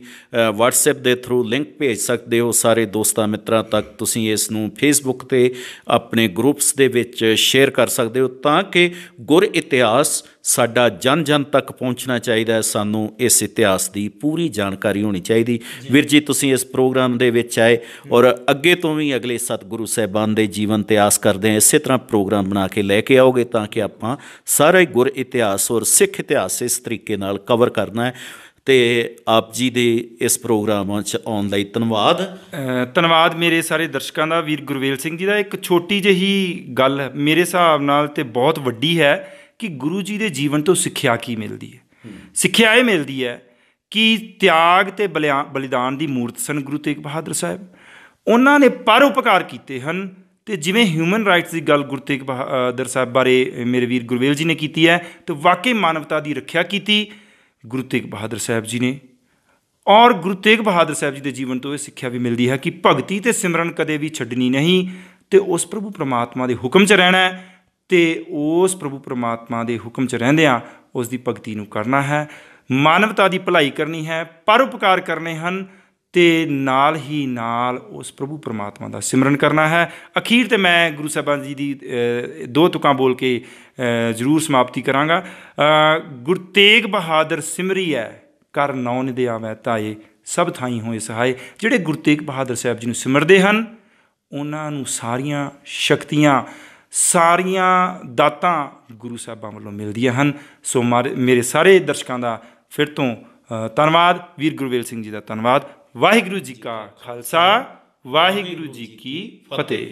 WhatsApp ਦੇ ਥਰੂ ਲਿੰਕ ਭੇਜ ਸਕਦੇ ਹੋ ਸਾਰੇ ਦੋਸਤਾਂ ਮਿੱਤਰਾਂ ਤੱਕ। ਤੁਸੀਂ ਇਸ ਨੂੰ Facebook 'ਤੇ ਆਪਣੇ ਗਰੁੱਪਸ ਦੇ ਵਿੱਚ ਸ਼ੇਅਰ ਕਰ ਸਕਦੇ ਹੋ, ਤਾਂ ਕਿ ਗੁਰ ਇਤਿਹਾਸ ਸਾਡਾ ਜਨ ਜਨ ਤੱਕ ਪਹੁੰਚਣਾ ਚਾਹੀਦਾ ਹੈ। ਸਾਨੂੰ ਇਸ ਇਤਿਹਾਸ ਦੀ ਪੂਰੀ ਜਾਣਕਾਰੀ ਹੋਣੀ ਚਾਹੀਦੀ। ਵੀਰ ਜੀ, ਤੁਸੀਂ ਇਸ ਪ੍ਰੋਗਰਾਮ ਦੇ ਵਿੱਚ ਆਏ ਔਰ ਅੱਗੇ ਤੋਂ ਵੀ ਅਗਲੇ ਸਤਿਗੁਰੂ ਸਾਹਿਬਾਨ ਦੇ ਜੀਵਨ ਤੇ ਆਸ ਕਰਦੇ ਹਾਂ ਇਸੇ ਤਰ੍ਹਾਂ ਪ੍ਰੋਗਰਾਮ ਬਣਾ ਕੇ ਲੈ ਕੇ ਆਓਗੇ, ਤਾਂ ਕਿ ਆਪਾਂ ਸਾਰਾ ਹੀ ਗੁਰ ਇਤਿਹਾਸ ਔਰ ਸਿੱਖ ਇਤਿਹਾਸ ਇਸ ਤਰੀਕੇ ਨਾਲ ਕਵਰ ਕਰਨਾ ਹੈ। ਅਤੇ ਆਪ ਜੀ ਦੇ ਇਸ ਪ੍ਰੋਗਰਾਮਾਂ 'ਚ ਆਉਣ ਲਈ ਧੰਨਵਾਦ ਮੇਰੇ ਸਾਰੇ ਦਰਸ਼ਕਾਂ ਦਾ। ਵੀਰ ਗੁਰਵੇਲ ਸਿੰਘ ਜੀ ਦਾ ਇੱਕ ਛੋਟੀ ਜਿਹੀ ਗੱਲ ਮੇਰੇ ਹਿਸਾਬ ਨਾਲ ਤਾਂ ਬਹੁਤ ਵੱਡੀ ਹੈ ਕਿ ਗੁਰੂ ਜੀ ਦੇ ਜੀਵਨ ਤੋਂ ਸਿੱਖਿਆ ਕੀ ਮਿਲਦੀ ਹੈ। ਸਿੱਖਿਆ ਇਹ ਮਿਲਦੀ ਹੈ ਕਿ ਤਿਆਗ ਅਤੇ ਬਲਿਦਾਨ ਦੀ ਮੂਰਤ ਸਨ ਗੁਰੂ ਤੇਗ ਬਹਾਦਰ ਸਾਹਿਬ। ਉਹਨਾਂ ਨੇ ਪਰਉਪਕਾਰ ਕੀਤੇ ਹਨ, ਅਤੇ ਜਿਵੇਂ ਹਿਊਮਨ ਰਾਈਟਸ ਦੀ ਗੱਲ ਗੁਰੂ ਤੇਗ ਬਹਾਦਰ ਸਾਹਿਬ ਬਾਰੇ ਮੇਰੇ ਵੀਰ ਗੁਰਵੇਲ ਜੀ ਨੇ ਕੀਤੀ ਹੈ, ਅਤੇ ਵਾਕਈ ਮਾਨਵਤਾ ਦੀ ਰੱਖਿਆ ਕੀਤੀ ਗੁਰੂ ਤੇਗ ਬਹਾਦਰ ਸਾਹਿਬ ਜੀ ਨੇ। ਔਰ ਗੁਰੂ ਤੇਗ ਬਹਾਦਰ ਸਾਹਿਬ ਜੀ ਦੇ ਜੀਵਨ ਤੋਂ ਇਹ ਸਿੱਖਿਆ ਵੀ ਮਿਲਦੀ ਹੈ ਕਿ ਭਗਤੀ ਅਤੇ ਸਿਮਰਨ ਕਦੇ ਵੀ ਛੱਡਣੀ ਨਹੀਂ, ਅਤੇ ਉਸ ਪ੍ਰਭੂ ਪਰਮਾਤਮਾ ਦੇ ਹੁਕਮ 'ਚ ਰਹਿਣਾ ਹੈ, ਅਤੇ ਉਸ ਪ੍ਰਭੂ ਪਰਮਾਤਮਾ ਦੇ ਹੁਕਮ 'ਚ ਰਹਿੰਦਿਆਂ ਉਸ ਦੀ ਭਗਤੀ ਨੂੰ ਕਰਨਾ ਹੈ, ਮਾਨਵਤਾ ਦੀ ਭਲਾਈ ਕਰਨੀ ਹੈ, ਪਰਉਪਕਾਰ ਕਰਨੇ ਹਨ, ਅਤੇ ਨਾਲ ਹੀ ਨਾਲ ਉਸ ਪ੍ਰਭੂ ਪਰਮਾਤਮਾ ਦਾ ਸਿਮਰਨ ਕਰਨਾ ਹੈ। ਅਖੀਰ 'ਤੇ ਮੈਂ ਗੁਰੂ ਸਾਹਿਬਾਨ ਜੀ ਦੀ ਦੋ ਤੁਕਾਂ ਬੋਲ ਕੇ ਜ਼ਰੂਰ ਸਮਾਪਤੀ ਕਰਾਂਗਾ। ਗੁਰੂ ਤੇਗ ਬਹਾਦਰ ਸਿਮਰੀਐ ਕਰ ਨੌ ਨਿਧਿ ਆਵੈ ਧਾਏ, ਸਭ ਥਾਈਂ ਹੋਏ ਸਹਾਏ। ਜਿਹੜੇ ਗੁਰੂ ਤੇਗ ਬਹਾਦਰ ਸਾਹਿਬ ਜੀ ਨੂੰ ਸਿਮਰਦੇ ਹਨ, ਉਹਨਾਂ ਨੂੰ ਸਾਰੀਆਂ ਸ਼ਕਤੀਆਂ, ਸਾਰੀਆਂ ਦਾਤਾਂ ਗੁਰੂ ਸਾਹਿਬਾਂ ਵੱਲੋਂ ਮਿਲਦੀਆਂ ਹਨ। ਸੋ ਮੇਰੇ ਸਾਰੇ ਦਰਸ਼ਕਾਂ ਦਾ ਫਿਰ ਤੋਂ ਧੰਨਵਾਦ। ਵੀਰ ਗੁਰਵੇਲ ਸਿੰਘ ਜੀ ਦਾ ਧੰਨਵਾਦ। ਵਾਹਿਗੁਰੂ ਜੀ ਕਾ ਖਾਲਸਾ, ਵਾਹਿਗੁਰੂ ਜੀ ਕੀ ਫਤਿਹ।